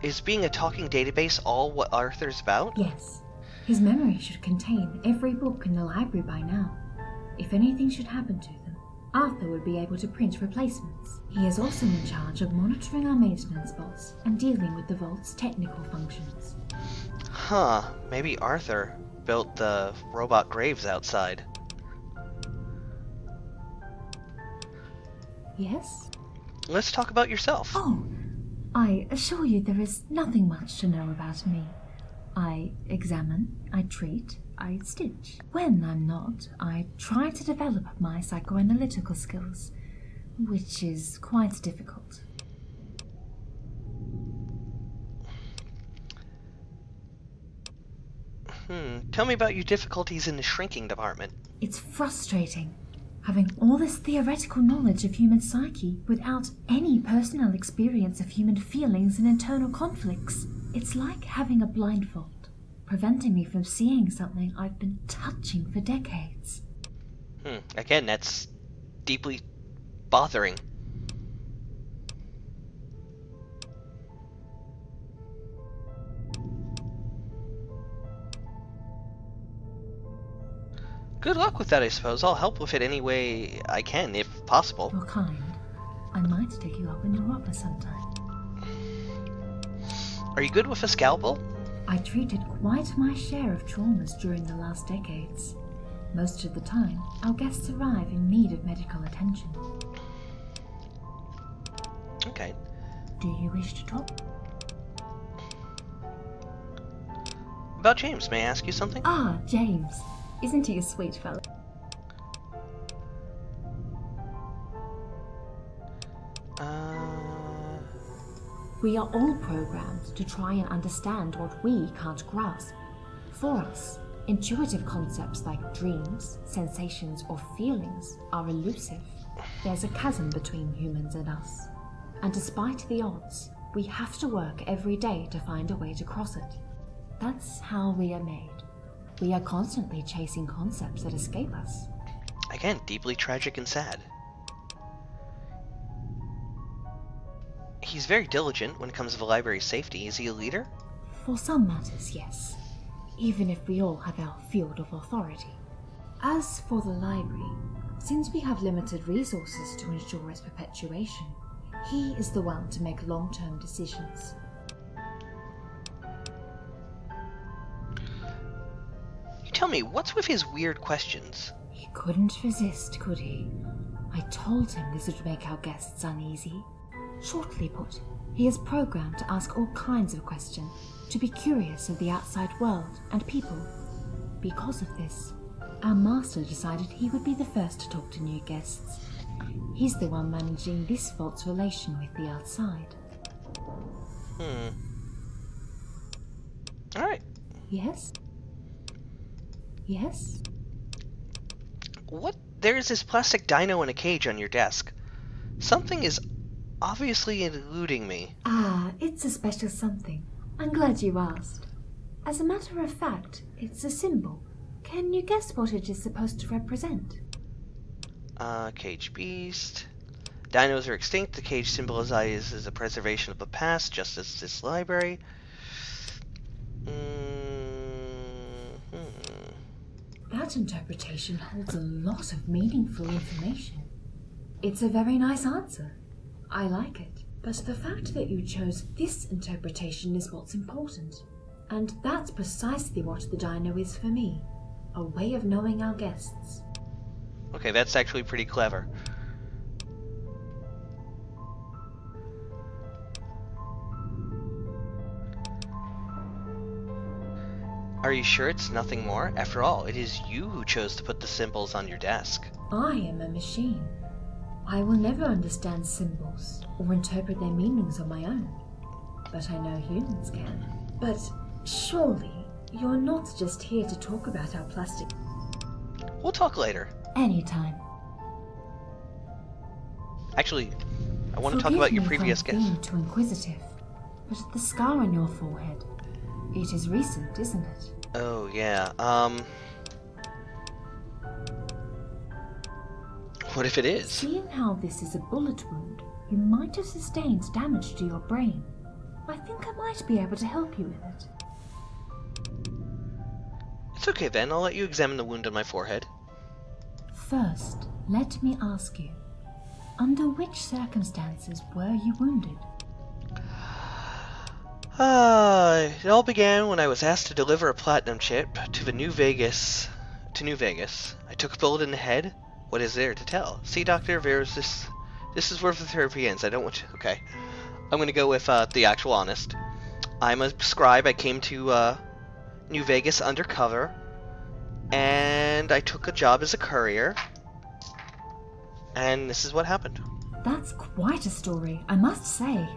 Is being a talking database all what Arthur's about? Yes. His memory should contain every book in the library by now. If anything should happen to them, Arthur would be able to print replacements. He is also in charge of monitoring our maintenance vaults and dealing with the vault's technical functions. Huh. Maybe Arthur built the robot graves outside. Yes? Let's talk about yourself. Oh, I assure you there is nothing much to know about me. I examine, I treat, I stitch. When I'm not, I try to develop my psychoanalytical skills, which is quite difficult. Tell me about your difficulties in the shrinking department. It's frustrating, having all this theoretical knowledge of human psyche without any personal experience of human feelings and internal conflicts. It's like having a blindfold, preventing me from seeing something I've been touching for decades. Again, that's deeply bothering. Good luck with that, I suppose. I'll help with it any way I can, if possible. You're kind. I might take you up in your offer sometime. Are you good with a scalpel? I treated quite my share of traumas during the last decades. Most of the time, our guests arrive in need of medical attention. Okay. Do you wish to talk? About James, may I ask you something? Ah, James. Isn't he a sweet fellow? We are all programmed to try and understand what we can't grasp. For us, intuitive concepts like dreams, sensations, or feelings are elusive. There's a chasm between humans and us. And despite the odds, we have to work every day to find a way to cross it. That's how we are made. We are constantly chasing concepts that escape us. Again, deeply tragic and sad. He's very diligent when it comes to the library's safety. Is he a leader? For some matters, yes. Even if we all have our field of authority. As for the library, since we have limited resources to ensure its perpetuation, he is the one to make long-term decisions. You tell me, what's with his weird questions? He couldn't resist, could he? I told him this would make our guests uneasy. Shortly put, he is programmed to ask all kinds of questions, to be curious of the outside world and people. Because of this, our master decided he would be the first to talk to new guests. He's the one managing this vault's relation with the outside. Alright. Yes? Yes? What? There's this plastic dino in a cage on your desk. Something is obviously eluding me. Ah, it's a special something. I'm glad you asked. As a matter of fact, it's a symbol. Can you guess what it is supposed to represent? Cage beast. Dinos are extinct. The cage symbolizes the preservation of the past, just as this library. That interpretation holds a lot of meaningful information. It's a very nice answer. I like it. But the fact that you chose this interpretation is what's important. And that's precisely what the dino is for me. A way of knowing our guests. Okay, that's actually pretty clever. Are you sure it's nothing more? After all, it is you who chose to put the symbols on your desk. I am a machine. I will never understand symbols or interpret their meanings on my own. But I know humans can. But surely you're not just here to talk about our plastic. We'll talk later. Anytime. Actually, I want to talk about your previous guest. Being too inquisitive, but the scar on your forehead, it is recent, isn't it? Oh, yeah. What if it is? Seeing how this is a bullet wound, you might have sustained damage to your brain. I think I might be able to help you with it. It's okay then, I'll let you examine the wound on my forehead. First, let me ask you, under which circumstances were you wounded? It all began when I was asked to deliver a platinum chip to New Vegas. I took a bullet in the head. What is there to tell? See, Doctor, this is where the therapy ends. I don't want to... Okay. I'm gonna go with the actual honest. I'm a scribe. I came to New Vegas undercover, and I took a job as a courier, and this is what happened. That's quite a story, I must say.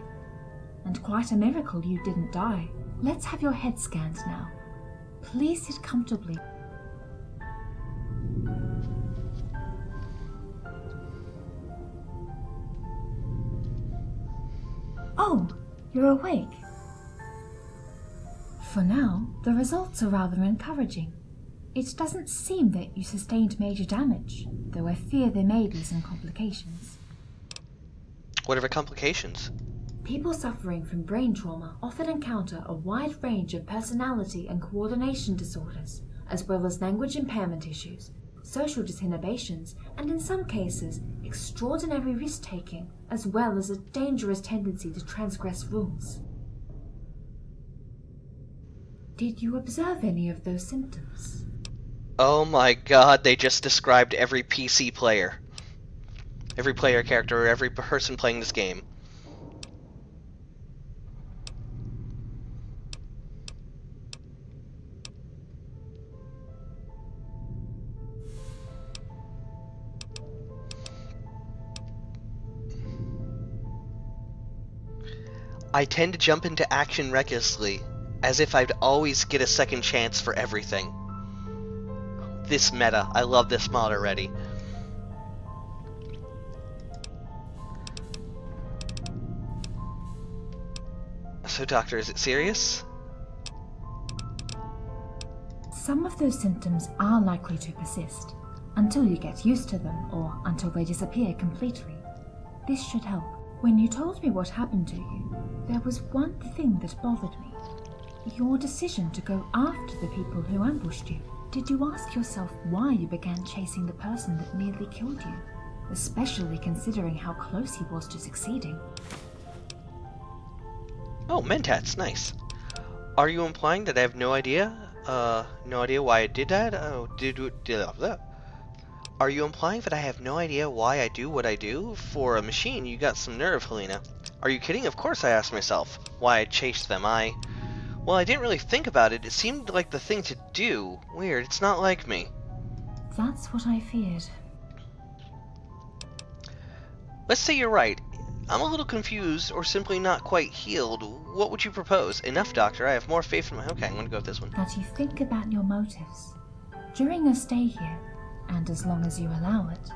And quite a miracle you didn't die. Let's have your head scanned now. Please sit comfortably. Oh, you're awake. For now, the results are rather encouraging. It doesn't seem that you sustained major damage, though I fear there may be some complications. What are the complications? People suffering from brain trauma often encounter a wide range of personality and coordination disorders, as well as language impairment issues, social disinhibitions, and in some cases, extraordinary risk-taking, as well as a dangerous tendency to transgress rules. Did you observe any of those symptoms? Oh my god, they just described every PC player. Every player character, every person playing this game. I tend to jump into action recklessly, as if I'd always get a second chance for everything. This meta. I love this mod already. So, Doctor, is it serious? Some of those symptoms are likely to persist, until you get used to them or until they disappear completely. This should help. When you told me what happened to you, there was one thing that bothered me. Your decision to go after the people who ambushed you. Did you ask yourself why you began chasing the person that nearly killed you? Especially considering how close he was to succeeding. Oh, Mentats, nice. Are you implying that I have no idea? No idea why I did that? Oh, Are you implying that I have no idea why I do what I do? For a machine, you got some nerve, Helena. Are you kidding? Of course I asked myself why I chased them. Well, I didn't really think about it. It seemed like the thing to do. Weird, it's not like me. That's what I feared. Let's say you're right. I'm a little confused or simply not quite healed. What would you propose? Enough, Doctor. I have more faith in my... Okay, I'm gonna go with this one. That you think about your motives. During your stay here, and as long as you allow it,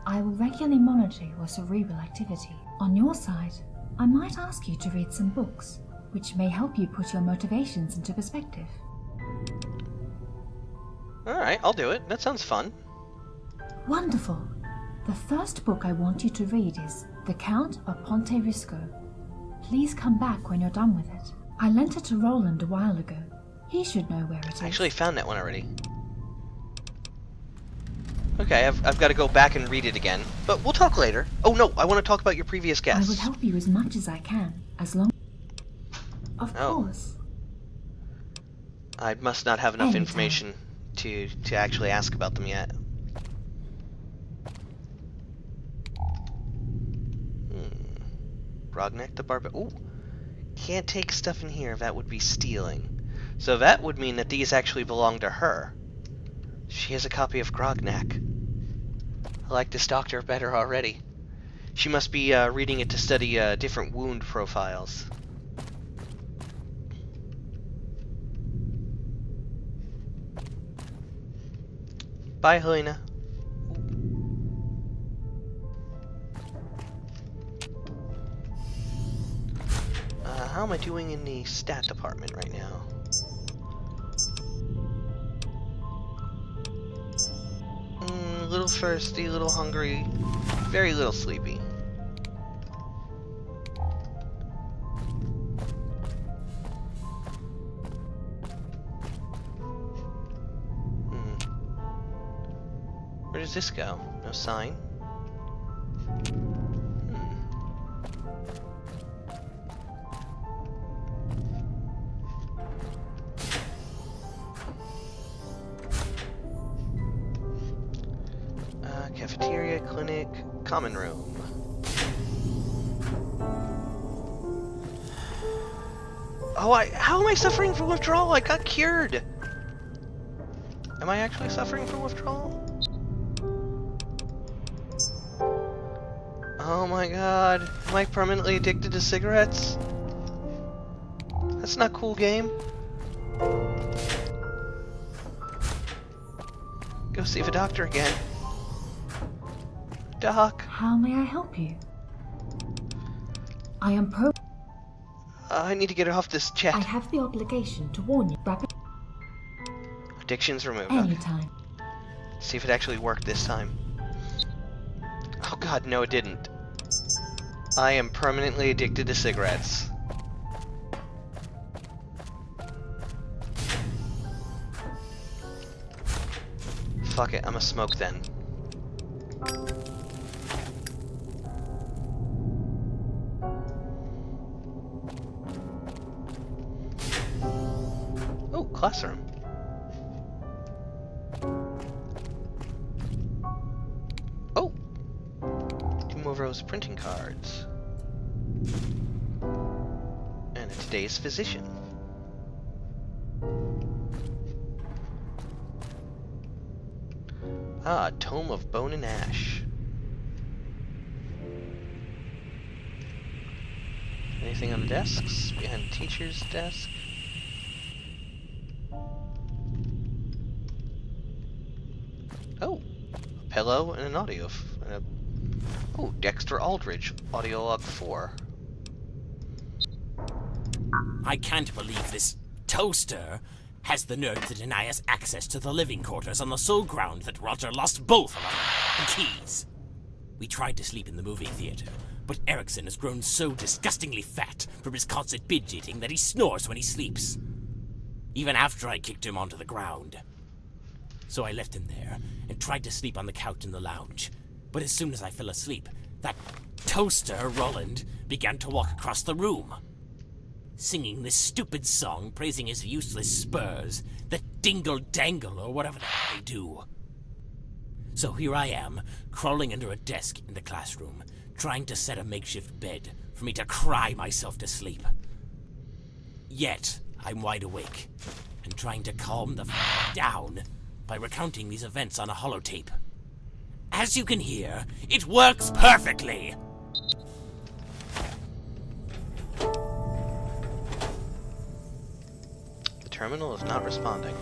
I will regularly monitor your cerebral activity. On your side, I might ask you to read some books, which may help you put your motivations into perspective. Alright, I'll do it. That sounds fun. Wonderful! The first book I want you to read is The Count of Ponte Risco. Please come back when you're done with it. I lent it to Roland a while ago. He should know where it is. I actually found that one already. Okay, I've got to go back and read it again. But we'll talk later. Oh no, I want to talk about your previous guests. I will help you as much as I can, as long... Of course. I must not have enough Anytime. information to actually ask about them yet. Brognek the Barber... Ooh. Can't take stuff in here. That would be stealing. So that would mean that these actually belong to her. She has a copy of Grognak. I like this doctor better already. She must be reading it to study different wound profiles. Bye, Helena. How am I doing in the stat department right now? A little little thirsty, a little hungry, very little sleepy. Where does this go? No sign. Cafeteria, clinic, common room. Oh, how am I suffering from withdrawal? I got cured. Am I actually suffering from withdrawal? Oh my god. Am I permanently addicted to cigarettes? That's not cool, game. Go see the doctor again. Doc. How may I help you? I am I need to get off this chat. I have the obligation to warn you. Rapid Addictions removed. Okay. anytime. See if it actually worked this time. Oh god, no it didn't. I am permanently addicted to cigarettes. Fuck it, I'ma smoke then. Oh, classroom. Oh! 2 more rows of printing cards. And a today's physician. Ah, Tome of Bone and Ash. Anything on the desks? Behind the teacher's desk? Oh, a pillow and an audio. Oh, Dexter Aldridge, audio log 4. I can't believe this toaster has the nerve to deny us access to the living quarters on the sole ground that Roger lost both of our keys. We tried to sleep in the movie theater, but Erickson has grown so disgustingly fat from his constant binge eating that he snores when he sleeps. Even after I kicked him onto the ground. So I left him there and tried to sleep on the couch in the lounge. But as soon as I fell asleep, that toaster, Roland, began to walk across the room, singing this stupid song praising his useless spurs, that dingle-dangle or whatever the hell they do. So here I am, crawling under a desk in the classroom, trying to set a makeshift bed for me to cry myself to sleep. Yet, I'm wide awake, and trying to calm the f*** down by recounting these events on a holotape. As you can hear, it works perfectly! The terminal is not responding.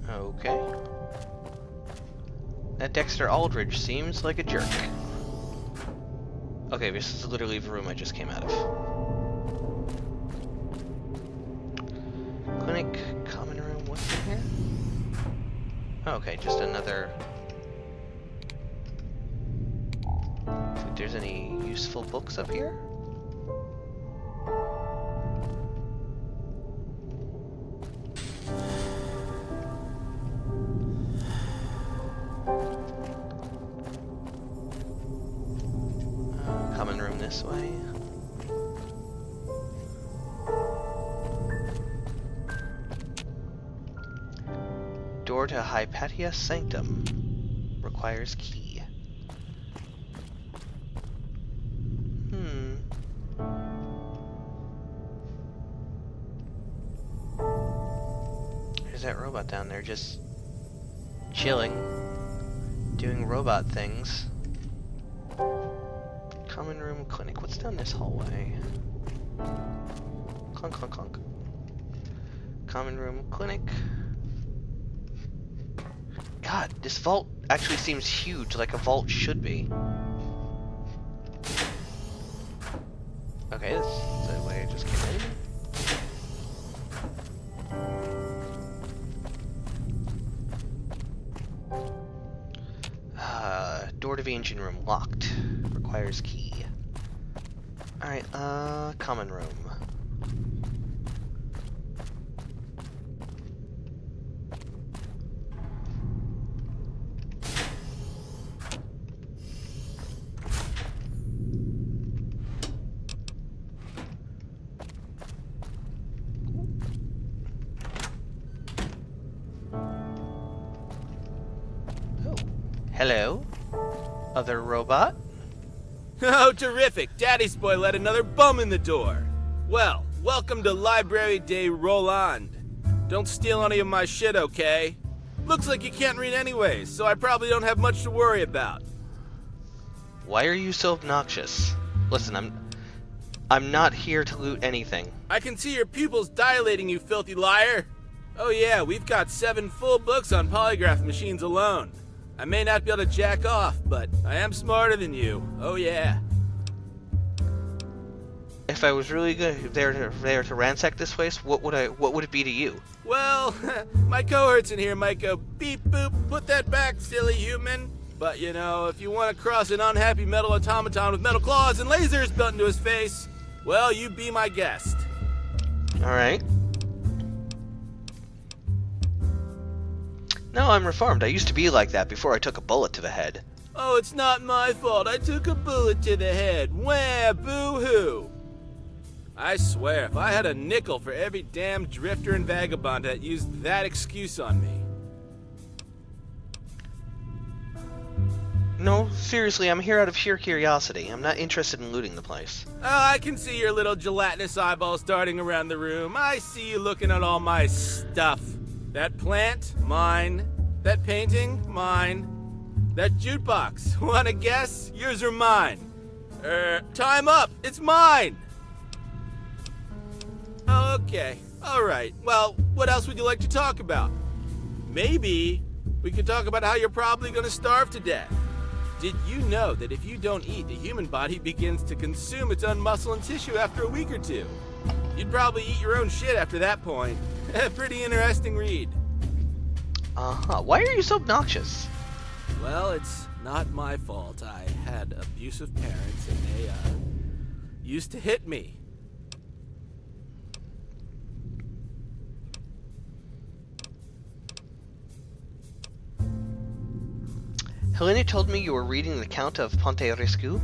Okay. That Dexter Aldridge seems like a jerk. Okay, this is literally the room I just came out of. Clinic, common room, what's in here? Okay, just another... If there's any useful books up here? Common room this way. Door to Hypatia Sanctum. Requires key. There's that robot down there just chilling, doing robot things. Common room, clinic. What's down this hallway? Clunk, clunk, clunk. Common room, clinic. God, this vault actually seems huge, like a vault should be. Okay, that's the way I just came in. Privy engine room locked. Requires key. Alright, common room. Oh, hello, other robot. Oh, terrific! Daddy's boy let another bum in the door. Well, welcome to Library Day Roland. Don't steal any of my shit, okay? Looks like you can't read anyways, so I probably don't have much to worry about. Why are you so obnoxious? Listen, I'm not here to loot anything. I can see your pupils dilating, you filthy liar. Oh yeah, we've got 7 full books on polygraph machines alone. I may not be able to jack off, but I am smarter than you. Oh yeah. If I was really good there to ransack this place, what would it be to you? Well, my cohorts in here might go beep boop, put that back, silly human. But you know, if you want to cross an unhappy metal automaton with metal claws and lasers built into his face, well, you be my guest. Alright. No, I'm reformed. I used to be like that before I took a bullet to the head. Oh, it's not my fault. I took a bullet to the head. Wah, boo-hoo. I swear, if I had a nickel for every damn drifter and vagabond that used that excuse on me. No, seriously, I'm here out of sheer curiosity. I'm not interested in looting the place. Oh, I can see your little gelatinous eyeballs darting around the room. I see you looking at all my stuff. That plant? Mine. That painting? Mine. That jukebox? Wanna guess? Yours or mine? Time up! It's mine! Okay, alright. Well, what else would you like to talk about? Maybe we could talk about how you're probably gonna starve to death. Did you know that if you don't eat, the human body begins to consume its own muscle and tissue after a week or two? You'd probably eat your own shit after that point. Pretty interesting read. Uh-huh. Why are you so obnoxious? Well, it's not my fault. I had abusive parents and they, used to hit me. Helena told me you were reading the Count of Ponte Riscu.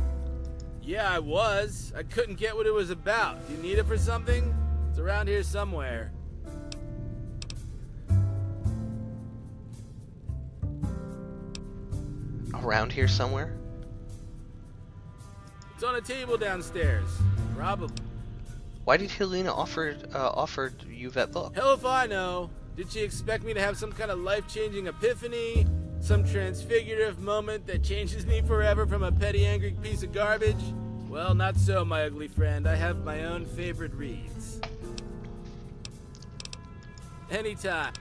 Yeah, I was. I couldn't get what it was about. Do you need it for something? It's around here somewhere. Around here somewhere? It's on a table downstairs. Probably. Why did Helena offer you that book? Hell if I know. Did she expect me to have some kind of life-changing epiphany? Some transfigurative moment that changes me forever from a petty, angry piece of garbage? Well, not so, my ugly friend. I have my own favorite reads. Anytime.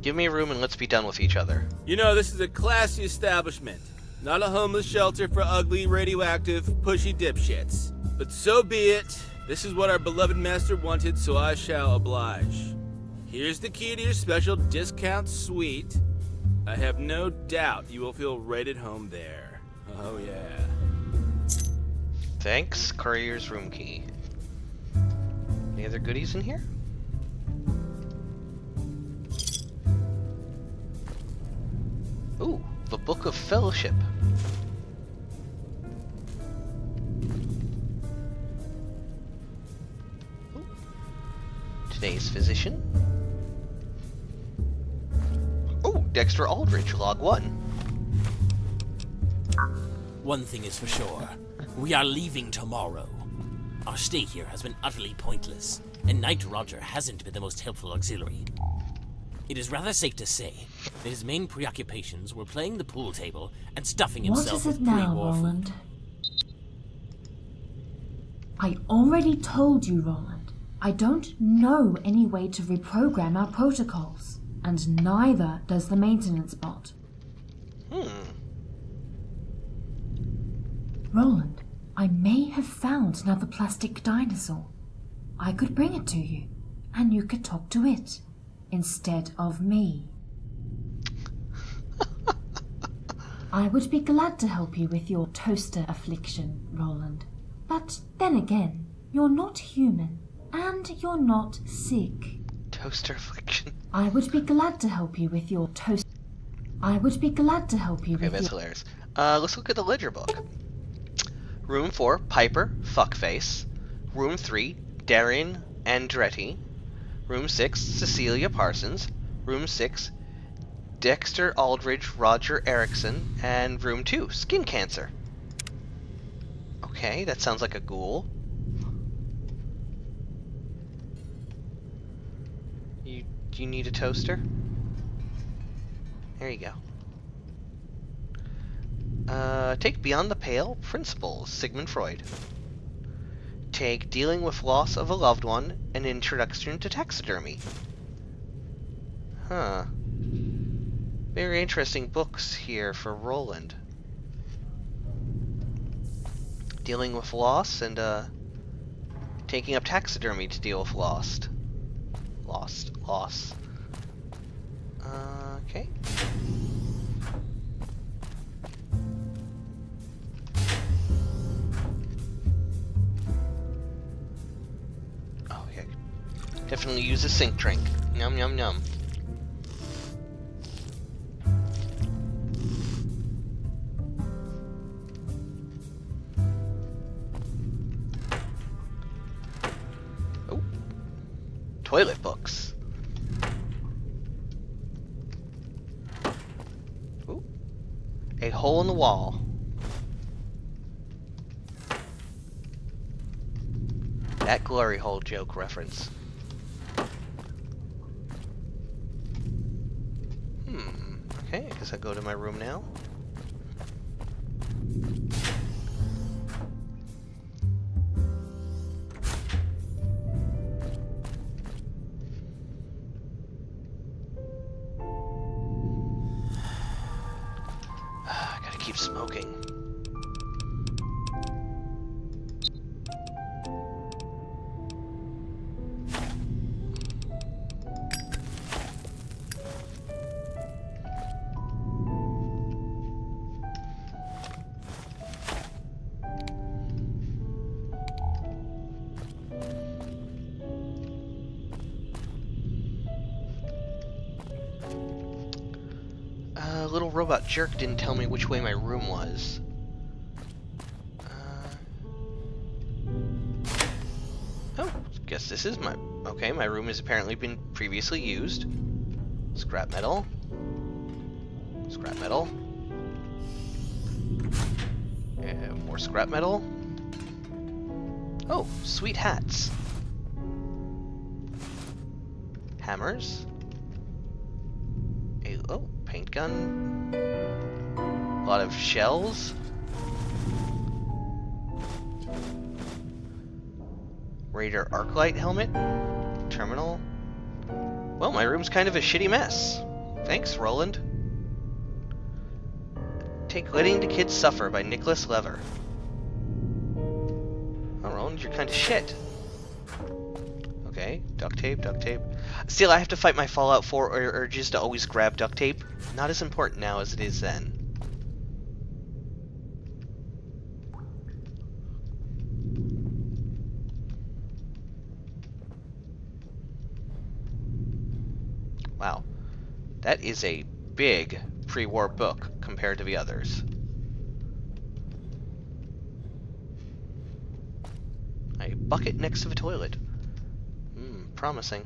Give me a room and let's be done with each other. You know, this is a classy establishment. Not a homeless shelter for ugly, radioactive, pushy dipshits. But so be it. This is what our beloved master wanted, so I shall oblige. Here's the key to your special discount suite. I have no doubt you will feel right at home there. Oh yeah. Thanks. Courier's room key. Any other goodies in here? Ooh, the Book of Fellowship. Ooh. Today's physician. Oh, Dexter Aldrich, log 1. One thing is for sure. We are leaving tomorrow. Our stay here has been utterly pointless, and Knight Roger hasn't been the most helpful auxiliary. It is rather safe to say that his main preoccupations were playing the pool table and stuffing What himself is with it now, pre-war food. Roland? I already told you, Roland. I don't know any way to reprogram our protocols, and neither does the maintenance bot. Roland, I may have found another plastic dinosaur. I could bring it to you, and you could talk to it, instead of me. I would be glad to help you with your toaster affliction, Roland. But then again, you're not human, and you're not sick. Toaster affliction. I would be glad to help you with your toast. I would be glad to help you Okay, with that's your... hilarious. Let's look at the ledger book. Room 4, Piper, Fuckface. Room 3, Darren Andretti. Room 6, Cecilia Parsons. Room 6, Dexter Aldridge, Roger Erickson. And Room 2, Skin Cancer. Okay, that sounds like a ghoul. Do you need a toaster? There you go. Take Beyond the Pale, Principles, Sigmund Freud. Take Dealing with Loss of a Loved One, An Introduction to Taxidermy. Huh. Very interesting books here for Roland. Dealing with loss and, taking up taxidermy to deal with loss. Okay. Oh, yeah. Definitely use a sink drink. Yum, yum, yum. Oh. Toilet books. Ooh. A hole in the wall. That glory hole joke reference. Okay, I guess I'll go to my room now. I gotta keep smoking. Little robot jerk didn't tell me which way my room was. Oh, guess this is my... Okay, my room has apparently been previously used. Scrap metal. Scrap metal. And more scrap metal. Oh, sweet hats. Hammers. Oh, paint gun. A lot of shells. Raider Arclight helmet. Terminal. Well, my room's kind of a shitty mess. Thanks, Roland. Take Letting the Kids Suffer by Nicholas Lever. Oh, Roland, you're kind of shit. Okay, duct tape, duct tape. Still, I have to fight my Fallout 4 urges to always grab duct tape. Not as important now as it is then. Wow. That is a big pre-war book compared to the others. A bucket next to the toilet. Promising.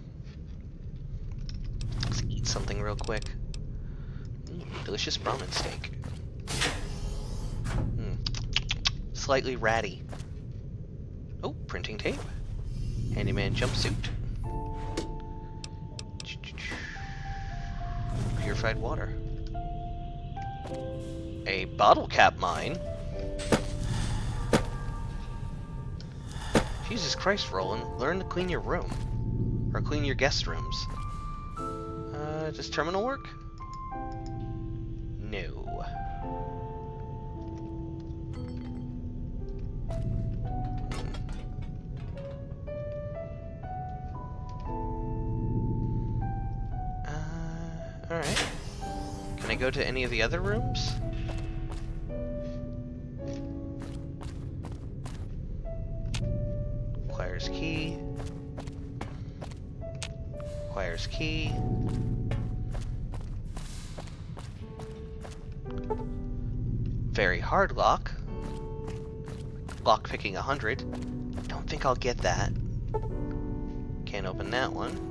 Let's eat something real quick. Delicious ramen steak. Slightly ratty. Oh, printing tape. Handyman jumpsuit. Purified water. A bottle cap mine. Jesus Christ, Roland. Learn to clean your room. Or clean your guest rooms. Does terminal work? No. Alright. Can I go to any of the other rooms? key. Requires key. Very hard lock. Lock picking 100. Don't think I'll get that. Can't open that one.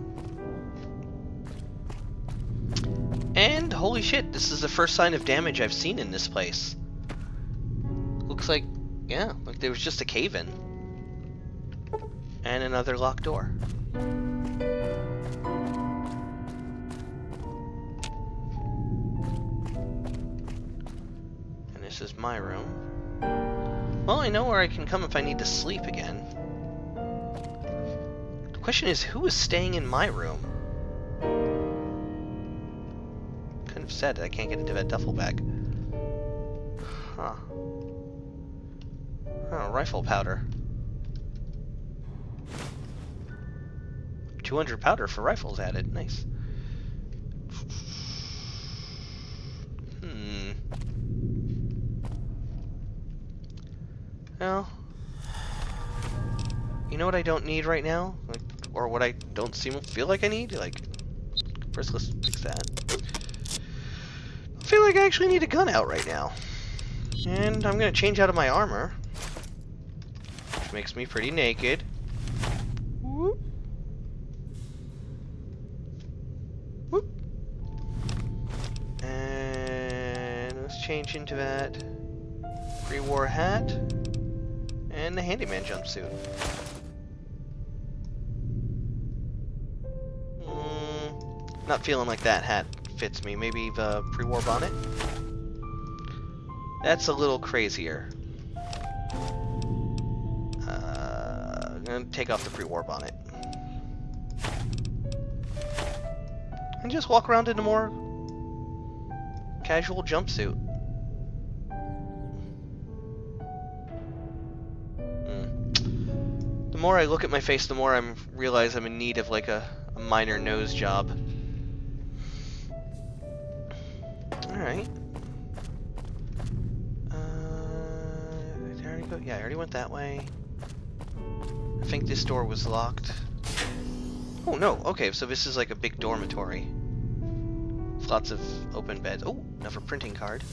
And holy shit, this is the first sign of damage I've seen in this place. Looks like, yeah, like there was just a cave-in. And another locked door. And this is my room. Well, I know where I can come if I need to sleep again. The question is, who is staying in my room? Kind of sad that I can't get into that duffel bag. Huh. Oh, rifle powder. 200 powder for rifles added. Nice. Well, you know what I don't need right now? Like, or what I don't feel like I need? Like, first let's fix that. I feel like I actually need a gun out right now. And I'm gonna change out of my armor. Which makes me pretty naked. Whoop. Whoop. And let's change into that pre-war hat. And the handyman jumpsuit. Not feeling like that hat fits me. Maybe the pre-war bonnet? That's a little crazier. I'm gonna take off the pre-war bonnet. And just walk around in a more casual jumpsuit. The more I look at my face, the more I realize I'm in need of like a minor nose job. Alright. Did I already go? Yeah, I already went that way. I think this door was locked. Oh no, okay, so this is like a big dormitory. With lots of open beds. Oh, another printing card.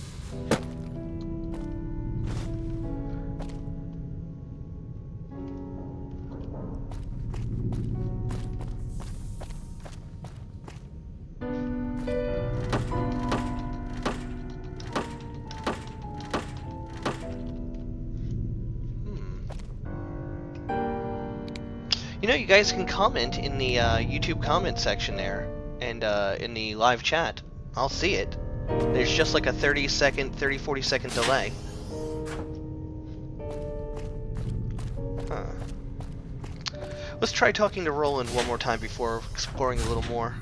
You know, you guys can comment in the YouTube comment section there, and in the live chat. I'll see it. There's just like a 40 second delay. Huh. Let's try talking to Roland one more time before exploring a little more.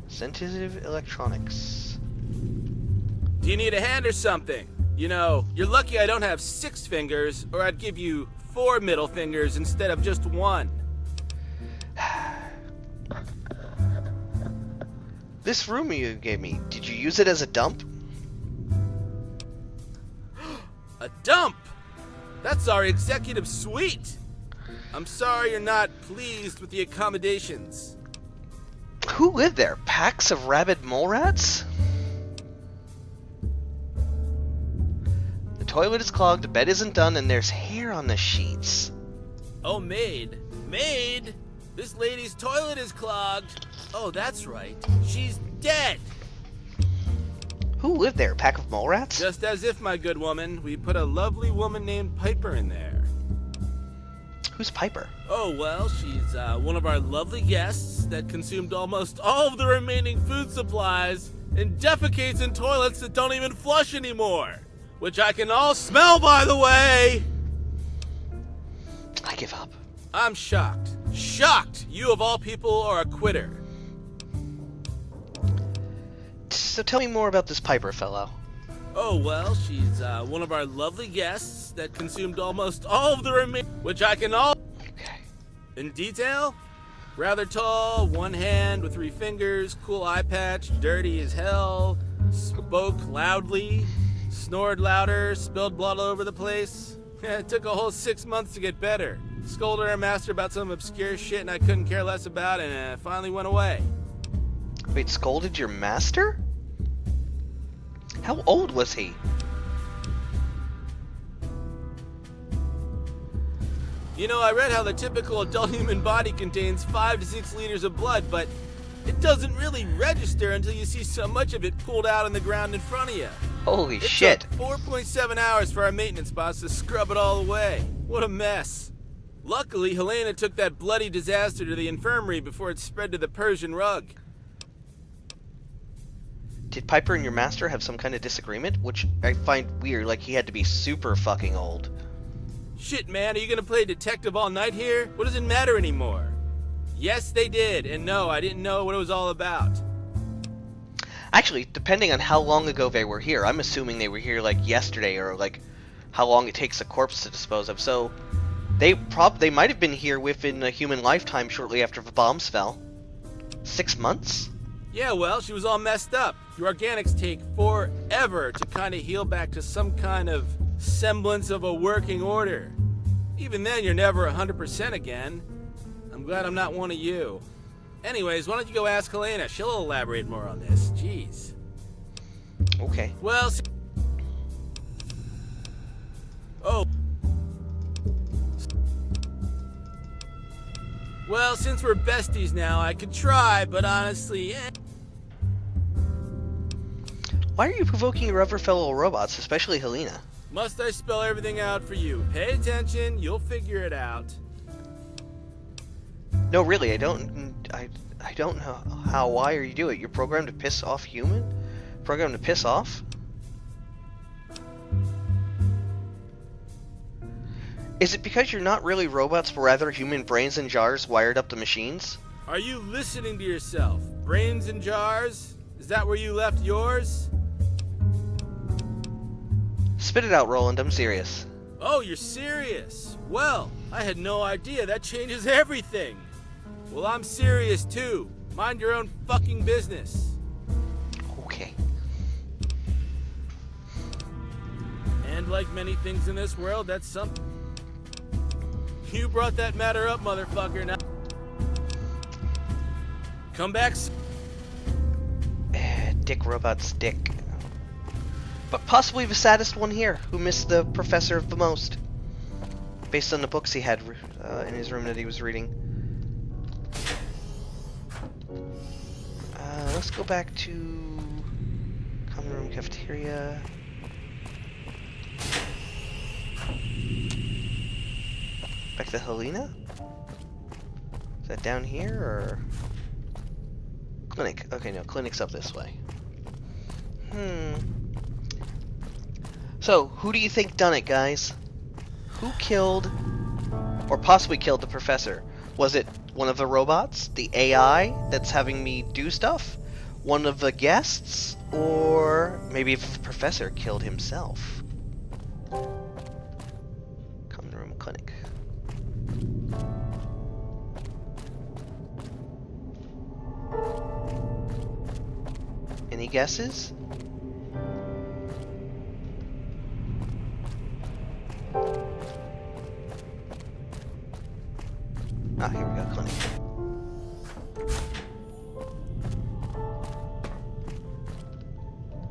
Sensitive electronics. Do you need a hand or something? You know, you're lucky I don't have 6 fingers, or I'd give you 4 middle fingers instead of just 1. This room you gave me, did you use it as a dump? A dump? That's our executive suite. I'm sorry you're not pleased with the accommodations. Who lived there? Packs of rabid mole rats? The toilet is clogged, the bed isn't done, and there's hair on the sheets. Oh, maid. Maid! This lady's toilet is clogged. Oh, that's right. She's dead. Who lived there? A pack of mole rats? Just as if, my good woman, we put a lovely woman named Piper in there. Who's Piper? Oh, well, she's one of our lovely guests that consumed almost all of the remaining food supplies and defecates in toilets that don't even flush anymore. Which I can all smell, by the way! I give up. I'm shocked. Shocked you of all people are a quitter. So tell me more about this Piper fellow. Oh, well, she's one of our lovely guests that consumed almost all of the remaining... Which I can all... Okay. In detail? Rather tall, one hand with 3 fingers, cool eye patch, dirty as hell, spoke loudly, snored louder, spilled blood all over the place. It took a whole 6 months to get better. Scolded our master about some obscure shit and I couldn't care less about, and it finally went away. Wait, scolded your master? How old was he? You know, I read how the typical adult human body contains 5 to 6 liters of blood, but it doesn't really register until you see so much of it pulled out on the ground in front of you. Holy It shit. took 4.7 hours for our maintenance boss to scrub it all away. What a mess. Luckily, Helena took that bloody disaster to the infirmary before it spread to the Persian rug. Did Piper and your master have some kind of disagreement? Which I find weird, like he had to be super fucking old. Shit, man, are you gonna play detective all night here? What does it matter anymore? Yes, they did, and no, I didn't know what it was all about. Actually, depending on how long ago they were here, I'm assuming they were here like yesterday or like how long it takes a corpse to dispose of. So they might have been here within a human lifetime shortly after the bombs fell. 6 months? Yeah, well, she was all messed up. Your organics take forever to kind of heal back to some kind of semblance of a working order. Even then, you're never 100% again. I'm glad I'm not one of you. Anyways, why don't you go ask Helena? She'll elaborate more on this. Jeez. Okay. Well, Well, since we're besties now, I could try, but honestly, Why are you provoking your other fellow robots, especially Helena? Must I spell everything out for you? Pay attention, you'll figure it out. No, really, I don't know how. Why are you doing it? You're programmed to piss off human? Programmed to piss off? Is it because you're not really robots, but rather human brains in jars wired up to machines? Are you listening to yourself? Brains in jars? Is that where you left yours? Spit it out, Roland. I'm serious. Oh, you're serious? Well, I had no idea. That changes everything. Well, I'm serious too. Mind your own fucking business. Okay. And like many things in this world, that's something. You brought that matter up, motherfucker. Now, come back. Dick Robot's dick. But possibly the saddest one here, who missed the professor the most. Based on the books he had in his room that he was reading. Let's go back to common room cafeteria. Back to Helena? Is that down here, or... Clinic. Okay, no, clinic's up this way. So, who do you think done it, guys? Who killed, or possibly killed the professor? Was it one of the robots? The AI that's having me do stuff? One of the guests? Or maybe if the professor killed himself? Common room clinic. Any guesses? Ah, here we go, clinic.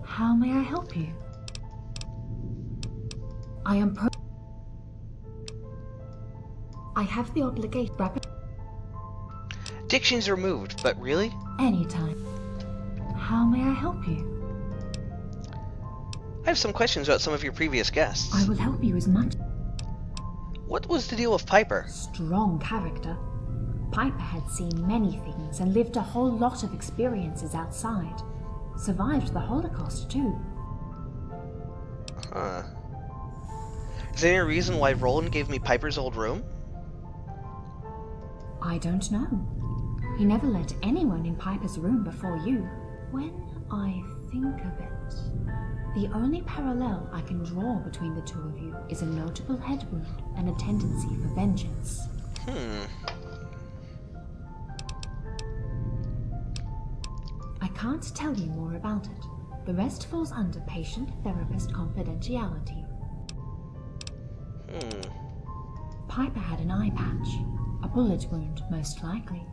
How may I help you? I am I have the obligation. Diction's removed, but really? Anytime. How may I help you? I have some questions about some of your previous guests. I will help you as much. What was the deal with Piper? Strong character. Piper had seen many things and lived a whole lot of experiences outside. Survived the Holocaust too. Huh. Is there any reason why Roland gave me Piper's old room? I don't know. He never let anyone in Piper's room before you. When I think of it, the only parallel I can draw between the two of you is a notable head wound and a tendency for vengeance. I can't tell you more about it. The rest falls under patient-therapist confidentiality. Piper had an eye patch, a bullet wound most likely.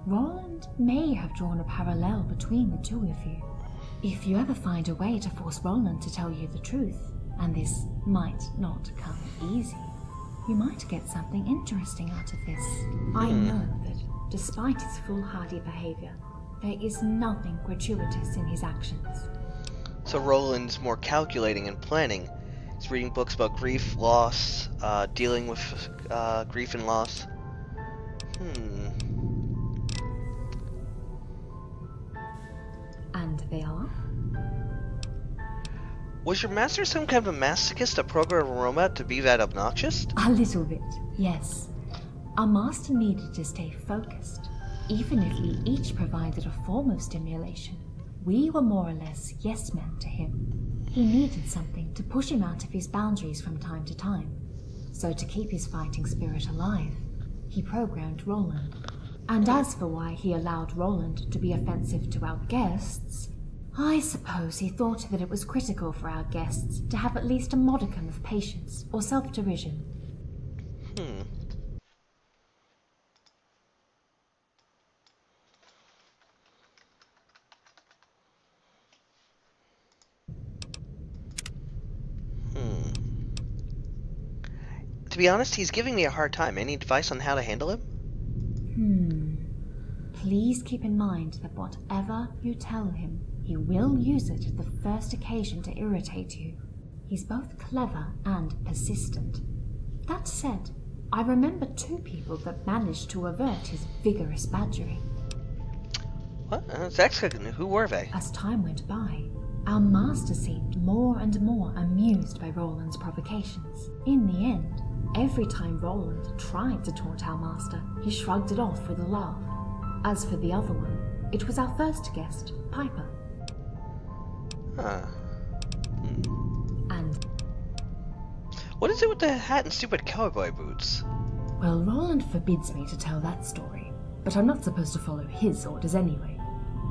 Roland may have drawn a parallel between the two of you. If you ever find a way to force Roland to tell you the truth, and this might not come easy, you might get something interesting out of this. I know that, despite his foolhardy behavior, there is nothing gratuitous in his actions. So Roland's more calculating and planning. He's reading books about grief, loss, dealing with grief and loss. And they are? Was your master some kind of a masochist, a programmed robot to be that obnoxious? A little bit, yes. Our master needed to stay focused. Even if we each provided a form of stimulation, we were more or less yes men to him. He needed something to push him out of his boundaries from time to time. So to keep his fighting spirit alive, he programmed Roland. And as for why he allowed Roland to be offensive to our guests, I suppose he thought that it was critical for our guests to have at least a modicum of patience or self-derision. To be honest, he's giving me a hard time. Any advice on how to handle him? Please keep in mind that whatever you tell him, he will use it at the first occasion to irritate you. He's both clever and persistent. That said, I remember 2 people that managed to avert his vigorous badgering. What? That's excellent. Who were they? As time went by, our master seemed more and more amused by Roland's provocations. In the end, every time Roland tried to taunt our master, he shrugged it off with a laugh. As for the other one, it was our first guest, Piper. And What is it with the hat and stupid cowboy boots? well, Roland forbids me to tell that story, but I'm not supposed to follow his orders anyway.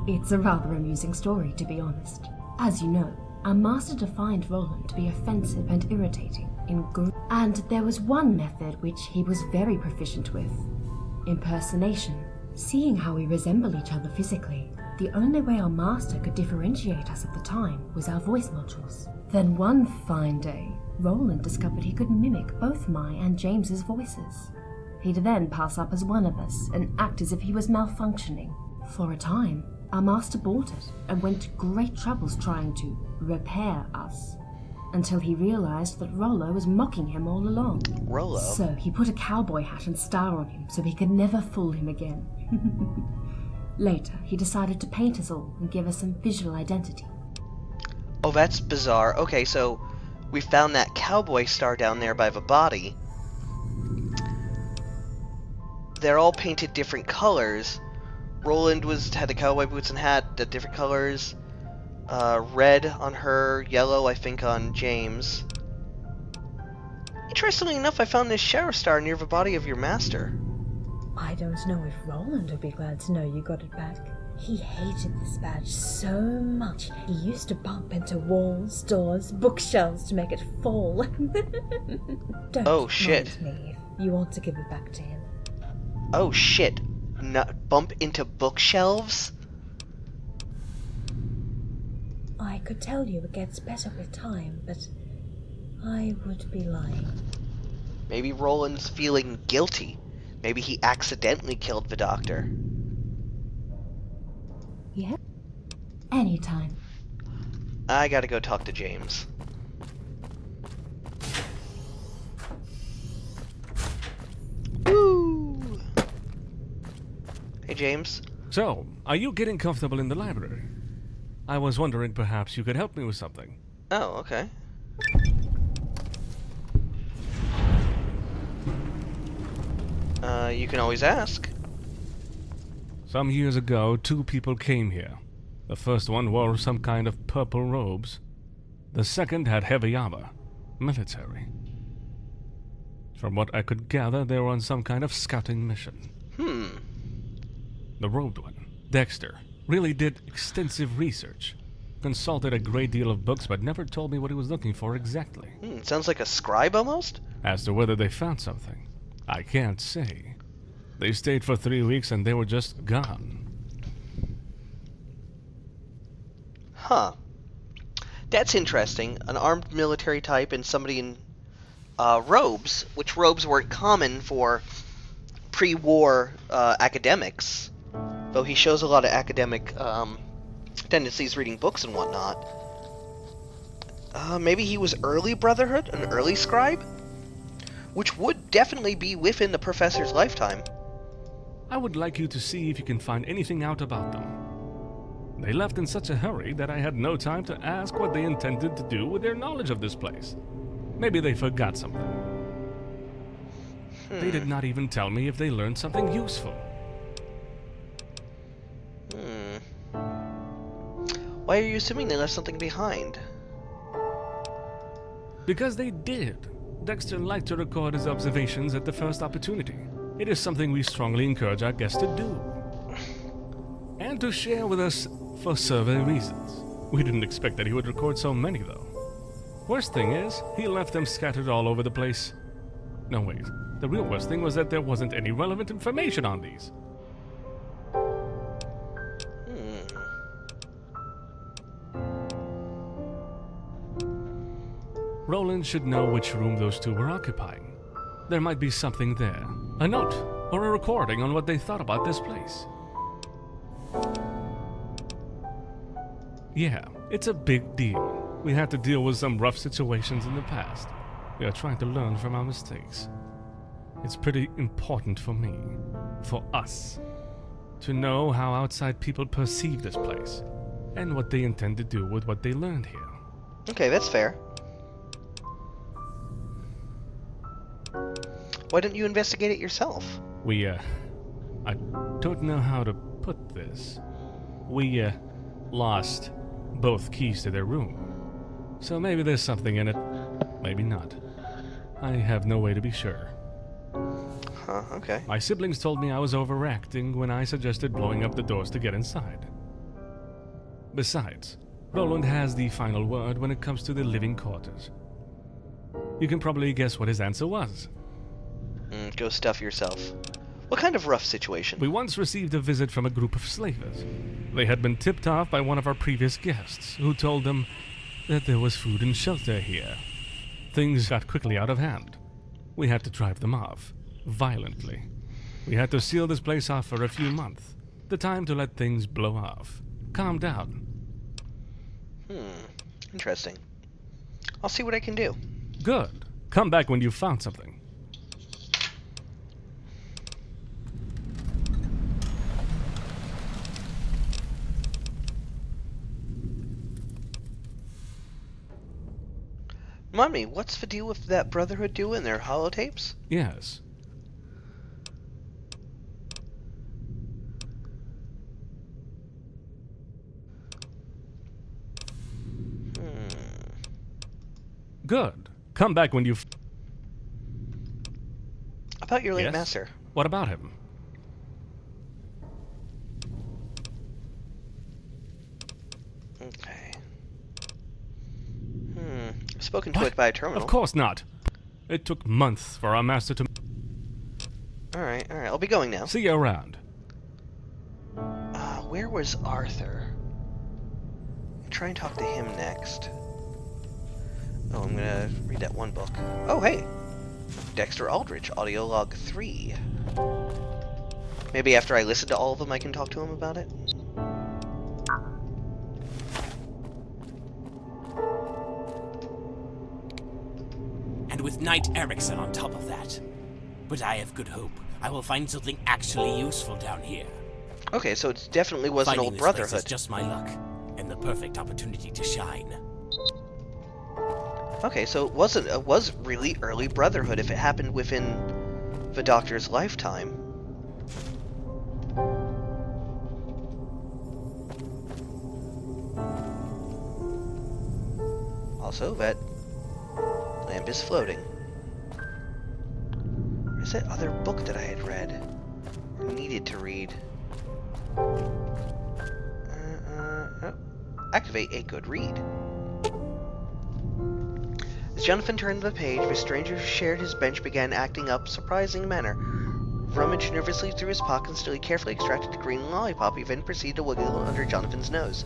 It's a rather amusing story, to be honest. As you know, our master defined Roland to be offensive and irritating in group, and there was one method which he was very proficient with: impersonation. Seeing how we resemble each other physically, the only way our master could differentiate us at the time was our voice modules. Then one fine day, Roland discovered he could mimic both my and James's voices. He'd then pass up as one of us and act as if he was malfunctioning. For a time, our master bought it and went to great troubles trying to repair us, until he realized that Rollo was mocking him all along. Rollo? So he put a cowboy hat and star on him so he could never fool him again. Later, he decided to paint us all and give us some visual identity. Oh, that's bizarre. Okay, so we found that cowboy star down there by the body. They're all painted different colors. Roland had the cowboy boots and hat, the different colors. Red on her, yellow I think on James. Interestingly enough, I found this sheriff star near the body of your master. I don't know if Roland would be glad to know you got it back. He hated this badge so much, he used to bump into walls, doors, bookshelves to make it fall. Don't shit. mind me if you want to give it back to him. Oh shit. Bump into bookshelves? I could tell you it gets better with time, but I would be lying. Maybe Roland's feeling guilty. Maybe he accidentally killed the doctor. Yeah? Anytime. I gotta go talk to James. Woo! Hey, James. So, are you getting comfortable in the library? I was wondering perhaps you could help me with something. Oh, okay. You can always ask. Some years ago, 2 people came here. The first one wore some kind of purple robes. The second had heavy armor, military. From what I could gather, they were on some kind of scouting mission. The robed one, Dexter, really did extensive research. Consulted a great deal of books, but never told me what he was looking for exactly. Sounds like a scribe almost? As to whether they found something, I can't say. They stayed for 3 weeks and they were just gone. Huh. That's interesting. An armed military type and somebody in robes, which robes were common for pre-war academics. Though he shows a lot of academic tendencies reading books and whatnot. Maybe he was early Brotherhood, an early scribe? Which would definitely be within the professor's lifetime. I would like you to see if you can find anything out about them. They left in such a hurry that I had no time to ask what they intended to do with their knowledge of this place. Maybe they forgot something. They did not even tell me if they learned something useful. Why are you assuming they left something behind? Because they did. Dexter liked to record his observations at the first opportunity. It is something we strongly encourage our guests to do. And to share with us for survey reasons. We didn't expect that he would record so many, though. Worst thing is, he left them scattered all over the place. No, wait. The real worst thing was that there wasn't any relevant information on these. Roland should know which room those two were occupying. There might be something there. A note, or a recording on what they thought about this place. Yeah, it's a big deal. We had to deal with some rough situations in the past. We are trying to learn from our mistakes. It's pretty important for me, for us, to know how outside people perceive this place, and what they intend to do with what they learned here. Okay, that's fair. Why didn't you investigate it yourself? I don't know how to put this. We, lost both keys to their room. So maybe there's something in it, maybe not. I have no way to be sure. Huh, okay. My siblings told me I was overreacting when I suggested blowing up the doors to get inside. Besides, Roland has the final word when it comes to the living quarters. You can probably guess what his answer was. Go stuff yourself. What kind of rough situation? We once received a visit from a group of slavers. They had been tipped off by one of our previous guests, who told them that there was food and shelter here. Things got quickly out of hand. We had to drive them off, violently. We had to seal this place off for a few months. The time to let things blow off. Calm down. Interesting. I'll see what I can do. Good. Come back when you've found something. Remind me, what's the deal with that Brotherhood duo and their holotapes? Yes. Good. Come back when you've... About your late Yes? master. What about him? Okay. Spoken to it by a terminal. Of course not. It took months for our master to... Alright, I'll be going now. See you around. Where was Arthur? I'll try and talk to him next. Oh, I'm gonna read that one book. Oh, hey! Dexter Aldrich, Audio Log 3. Maybe after I listen to all of them I can talk to him about it? And with Knight Erickson on top of that. But I have good hope. I will find something actually useful down here. Okay, so it definitely was Finding an old this place Brotherhood. is just my luck, and the perfect opportunity to shine. Okay, so it was really early Brotherhood if it happened within the Doctor's lifetime. Also, that lamp is floating. Where's that other book that I had read? Or needed to read? Oh. Activate a good read. As Jonathan turned the page, the stranger who shared his bench began acting up surprising manner. Rummaged nervously through his pockets until he carefully extracted a green lollipop. He then proceeded to wiggle under Jonathan's nose.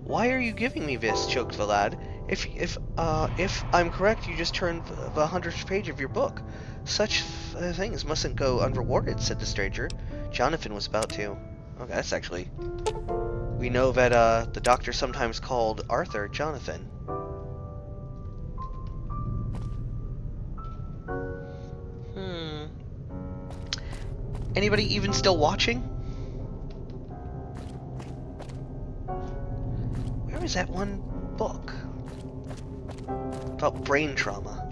"Why are you giving me this?" choked the lad. If I'm correct, you just turned the 100th page of your book. Such things mustn't go unrewarded," said the stranger. Jonathan was about to. Okay, that's actually... We know that the doctor sometimes called Arthur Jonathan. Anybody even still watching? Where was that one book? About brain trauma.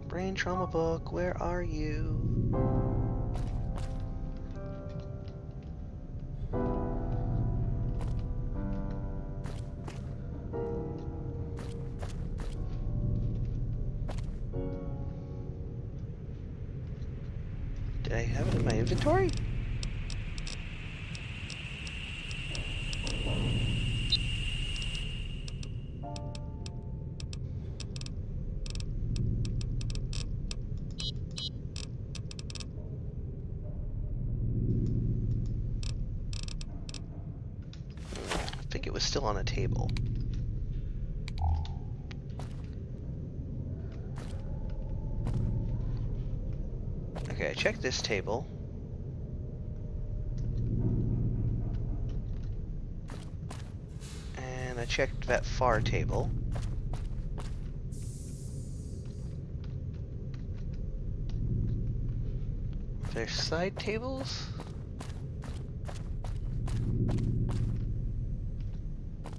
Brain trauma book, where are you? Did I have it in my inventory? I think it was still on a table. Okay, I checked this table. And I checked that far table. There's side tables?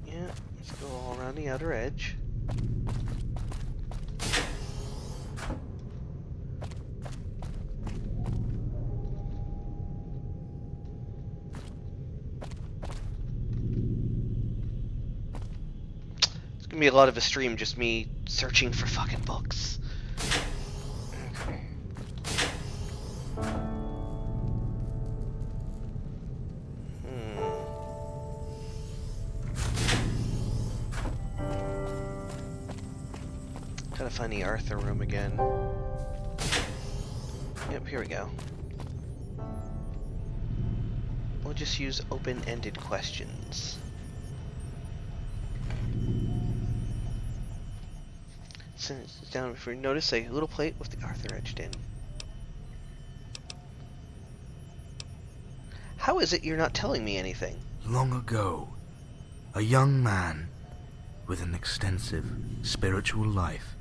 Yeah, let's go all around the outer edge. It's gonna be a lot of a stream, just me searching for fucking books. Okay. Gotta find the Arthur room again. Yep, here we go. We'll just use open-ended questions. Sit down before you notice a little plate with the Arthur etched in. How is it you're not telling me anything? Long ago, a young man with an extensive spiritual life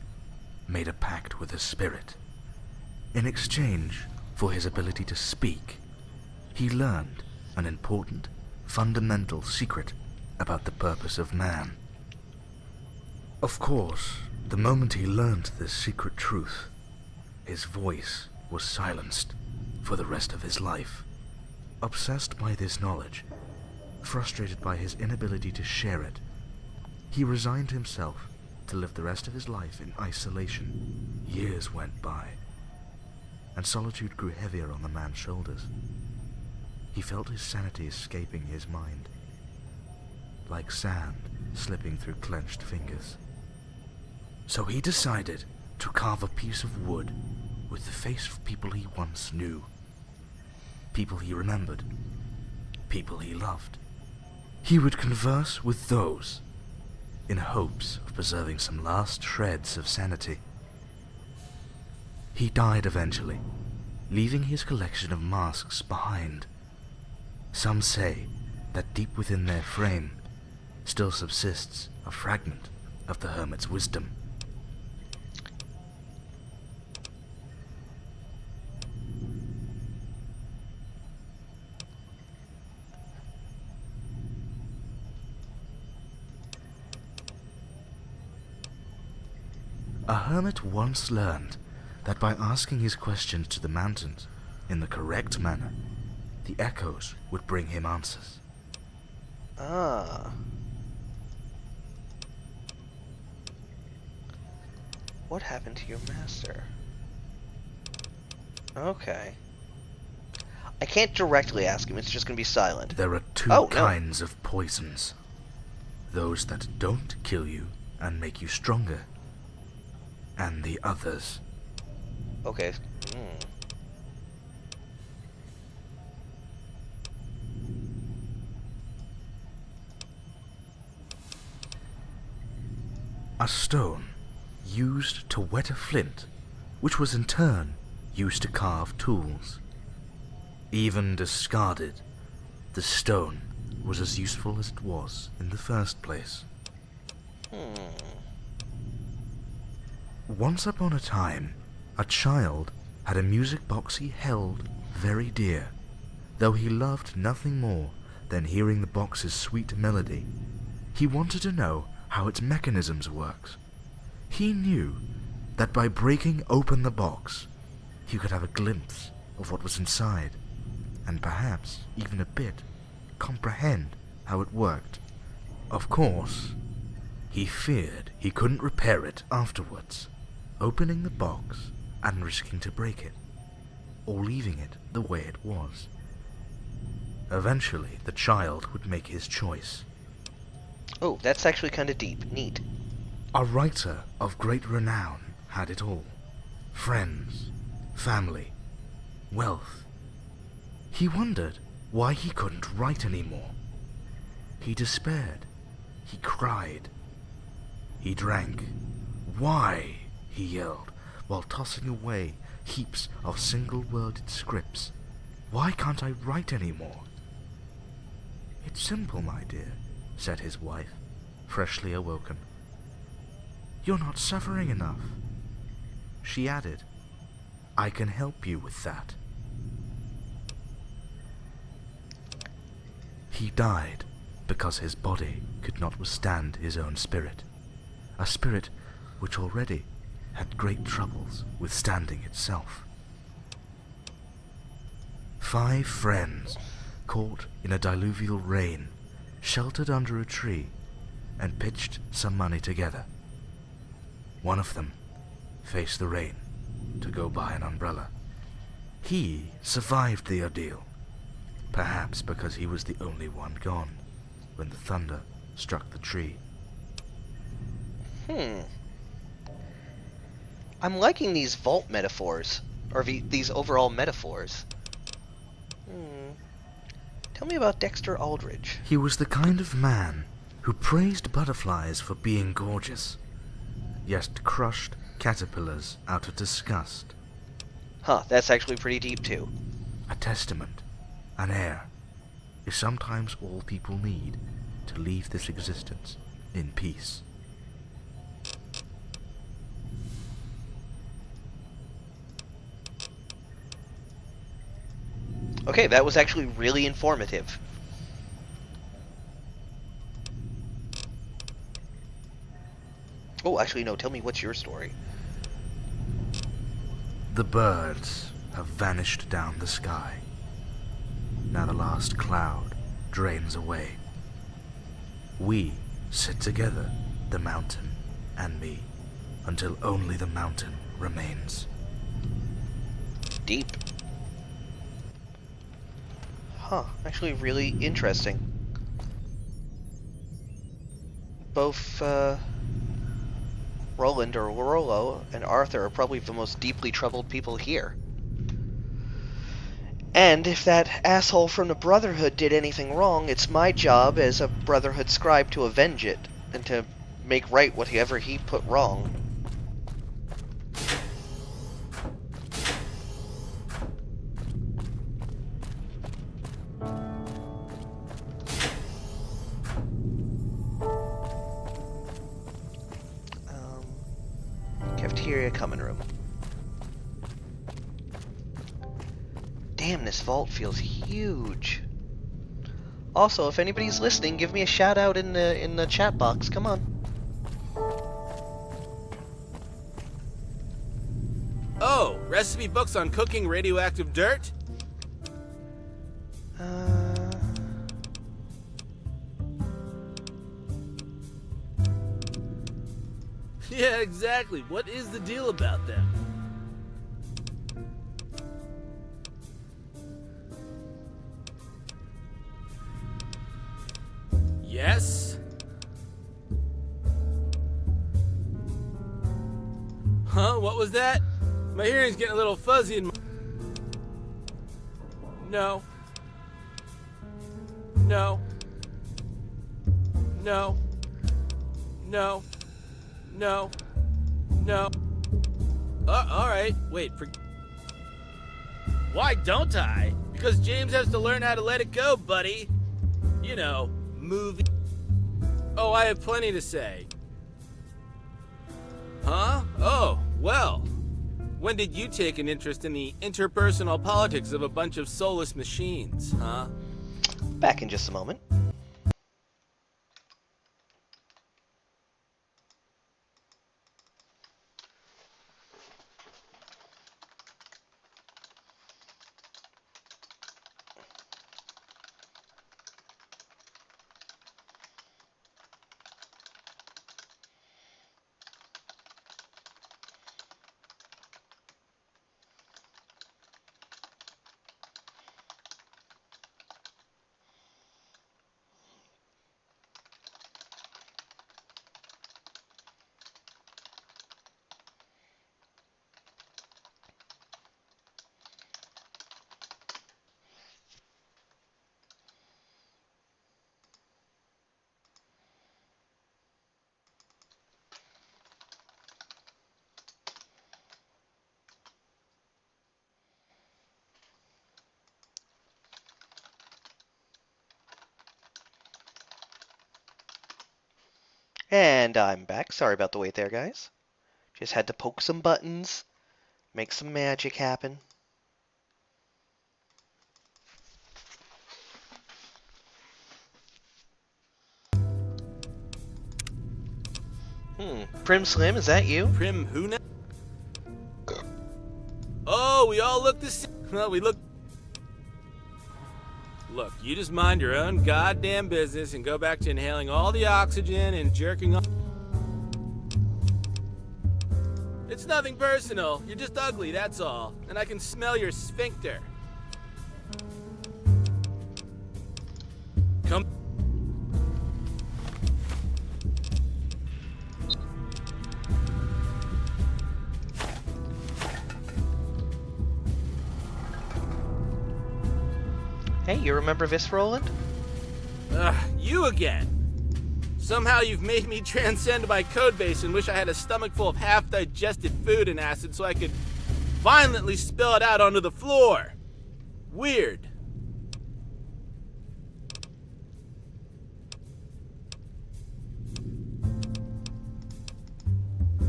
made a pact with a spirit. In exchange for his ability to speak, he learned an important, fundamental secret about the purpose of man. Of course, the moment he learned this secret truth, his voice was silenced for the rest of his life. Obsessed by this knowledge, frustrated by his inability to share it, he resigned himself to live the rest of his life in isolation. Years went by, and solitude grew heavier on the man's shoulders. He felt his sanity escaping his mind, like sand slipping through clenched fingers. So he decided to carve a piece of wood with the face of people he once knew. People he remembered. People he loved. He would converse with those in hopes of preserving some last shreds of sanity. He died eventually, leaving his collection of masks behind. Some say that deep within their frame still subsists a fragment of the hermit's wisdom. A hermit once learned that by asking his questions to the mountains in the correct manner, the echoes would bring him answers. Ah. What happened to your master? Okay. I can't directly ask him, it's just gonna be silent. There are two Oh, no. kinds of poisons. those that don't kill you and make you stronger, and the others. Okay. A stone used to wet a flint, which was in turn used to carve tools. Even discarded, the stone was as useful as it was in the first place. Once upon a time, a child had a music box he held very dear. Though he loved nothing more than hearing the box's sweet melody, he wanted to know how its mechanisms worked. He knew that by breaking open the box, he could have a glimpse of what was inside, and perhaps even a bit comprehend how it worked. Of course, he feared he couldn't repair it afterwards, opening the box and risking to break it, or leaving it the way it was. Eventually, the child would make his choice. Oh, that's actually kind of deep. Neat. A writer of great renown had it all. Friends, family, wealth. He wondered why he couldn't write anymore. He despaired. He cried. He drank. Why? He yelled, while tossing away heaps of single-worded scripts. Why can't I write anymore? It's simple, my dear, said his wife, freshly awoken. You're not suffering enough. She added, I can help you with that. He died because his body could not withstand his own spirit, a spirit which already had great troubles withstanding itself. 5 friends, caught in a diluvial rain, sheltered under a tree, and pitched some money together. One of them faced the rain to go buy an umbrella. He survived the ordeal, perhaps because he was the only one gone when the thunder struck the tree. I'm liking these vault metaphors, or these overall metaphors. Tell me about Dexter Aldridge. He was the kind of man who praised butterflies for being gorgeous, yet crushed caterpillars out of disgust. Huh, that's actually pretty deep too. A testament, an heir, is sometimes all people need to leave this existence in peace. Okay, that was actually really informative. Oh, actually, no, tell me what's your story. The birds have vanished down the sky. Now the last cloud drains away. We sit together, the mountain and me, until only the mountain remains. Deep. Huh, actually really interesting. Both, Roland or Rollo and Arthur are probably the most deeply troubled people here. And if that asshole from the Brotherhood did anything wrong, it's my job as a Brotherhood scribe to avenge it, and to make right whatever he put wrong. Cafeteria common room. Damn, this vault feels huge. Also, if anybody's listening, give me a shout out in the chat box. Come on. Oh, recipe books on cooking radioactive dirt? Yeah, exactly. What is the deal about them? Yes? Huh? What was that? My hearing's getting a little fuzzy in my... No. No. No. No. No. No. Alright. Wait, Why don't I? Because James has to learn how to let it go, buddy. You know, movie. Oh, I have plenty to say. Huh? Oh, well. When did you take an interest in the interpersonal politics of a bunch of soulless machines, huh? Back in just a moment. And I'm back. Sorry about the wait there, guys. Just had to poke some buttons, make some magic happen. Prim Slim, is that you? Prim who now? Oh, we all look the same. Well, we look... Look, you just mind your own goddamn business and go back to inhaling all the oxygen and jerking off. It's nothing personal. You're just ugly, that's all. And I can smell your sphincter. Come... Hey, you remember this, Roland? You again. Somehow you've made me transcend my codebase and wish I had a stomach full of half-digested food and acid so I could violently spill it out onto the floor. Weird.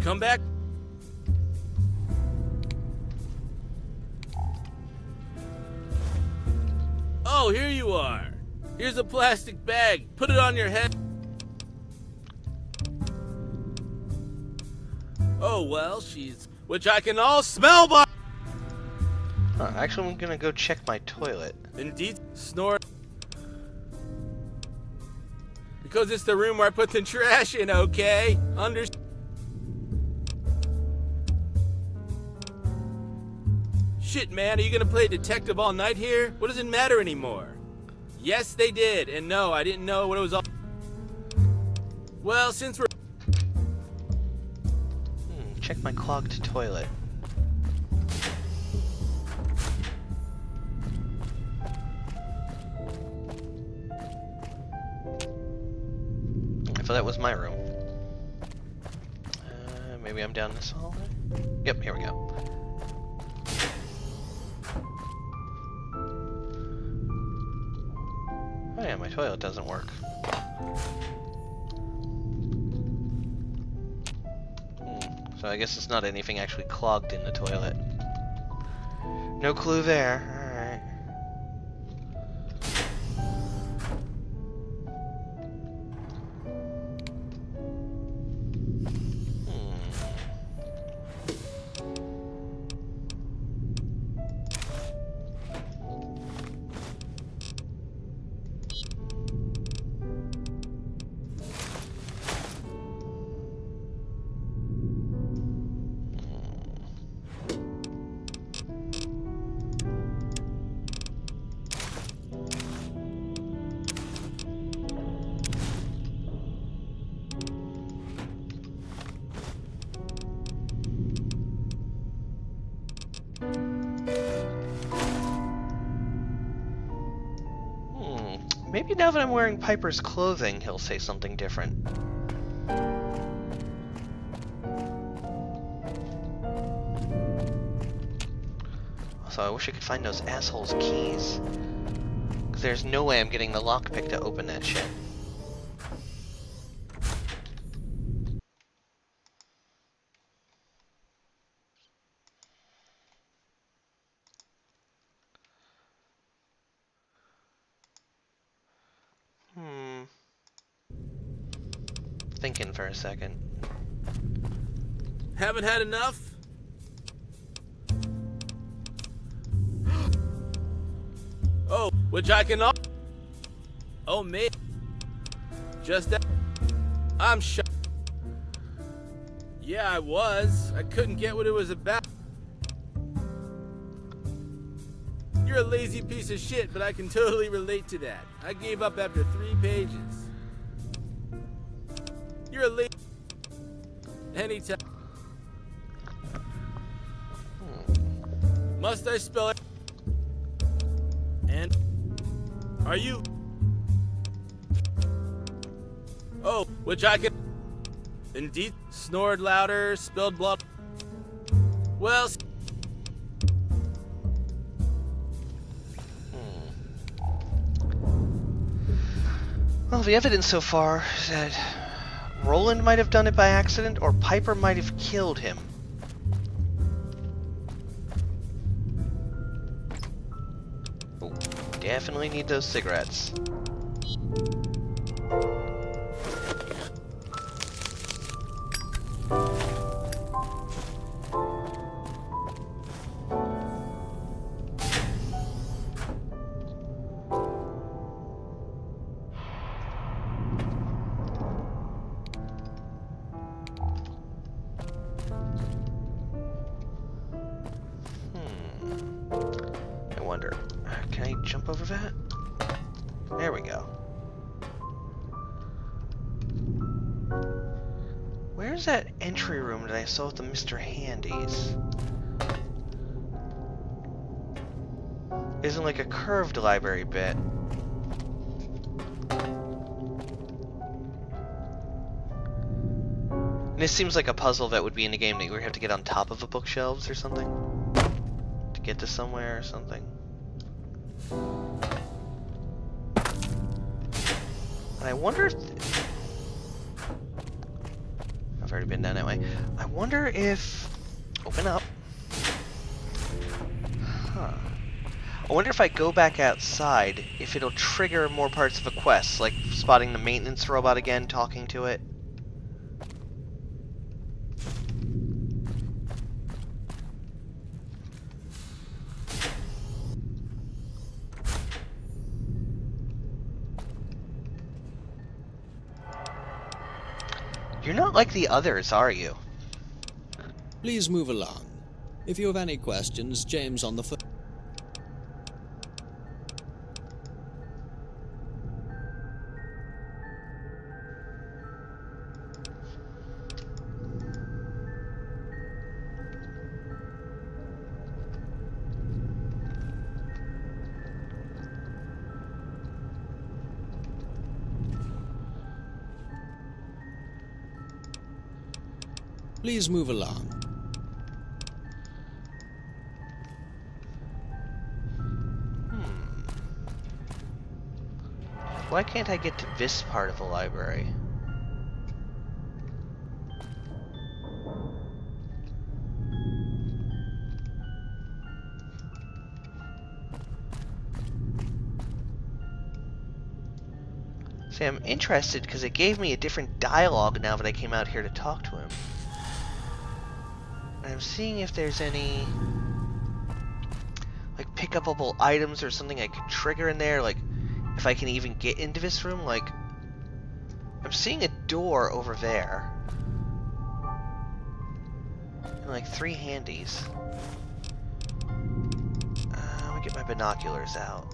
Come back. Oh, here you are. Here's a plastic bag. Put it on your head. Oh, well, she's... Which I can all smell by... Actually, I'm gonna go check my toilet. Indeed, snore. Because it's the room where I put the trash in, okay? Shit, man, are you gonna play detective all night here? What does it matter anymore? Yes, they did, and no, I didn't know what it was all... Well, since we're... Check my clogged toilet. I thought that was my room. Maybe I'm down this hallway? Yep, here we go. Oh yeah, my toilet doesn't work. So I guess it's not anything actually clogged in the toilet. No clue there. Alright. Maybe now that I'm wearing Piper's clothing, he'll say something different. Also, I wish I could find those assholes' keys. Because there's no way I'm getting the lockpick to open that shit. Thinking for a second. Haven't had enough? Oh, which I can. Oh, man. Just that. I'm shocked. Yeah, I was. I couldn't get what it was about. You're a lazy piece of shit, but I can totally relate to that. I gave up after 3 pages. You're a lazy. Anytime. Must I spell it? And are you? Oh, which I can. Indeed, snored louder, spilled blood. Well. Well, the evidence so far is that Roland might have done it by accident, or Piper might have killed him. Oh, definitely need those cigarettes. Can I jump over that? There we go. Where's that entry room that I saw with the Mr. Handies? Isn't like a curved library bit. And this seems like a puzzle that would be in a game that you would have to get on top of a bookshelves or something. To get to somewhere or something. And I wonder if... I've already been down that way. I wonder if... Open up. Huh. I wonder if I go back outside, if it'll trigger more parts of a quest, like spotting the maintenance robot again, talking to it. You're not like the others, are you? Please move along. If you have any questions, James on the phone. Please move along. Why can't I get to this part of the library? See, I'm interested because it gave me a different dialogue now that I came out here to talk to him. And I'm seeing if there's any like pick-upable items or something I could trigger in there, like if I can even get into this room. Like, I'm seeing a door over there. And like 3 handies. Let me get my binoculars out.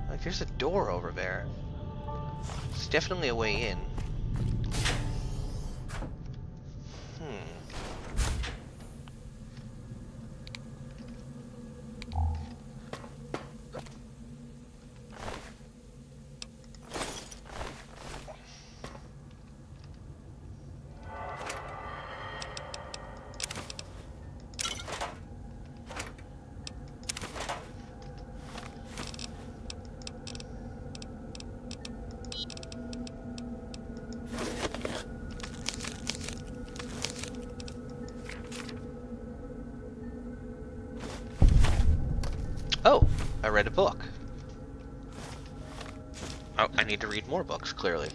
Like, there's a door over there. It's definitely a way in. I read a book. Oh, I need to read more books, clearly.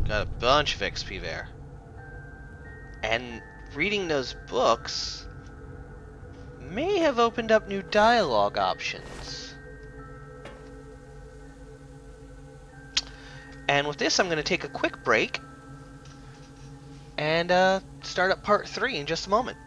Got a bunch of XP there. And reading those books may have opened up new dialogue options. And with this, I'm going to take a quick break and start up part 3 in just a moment.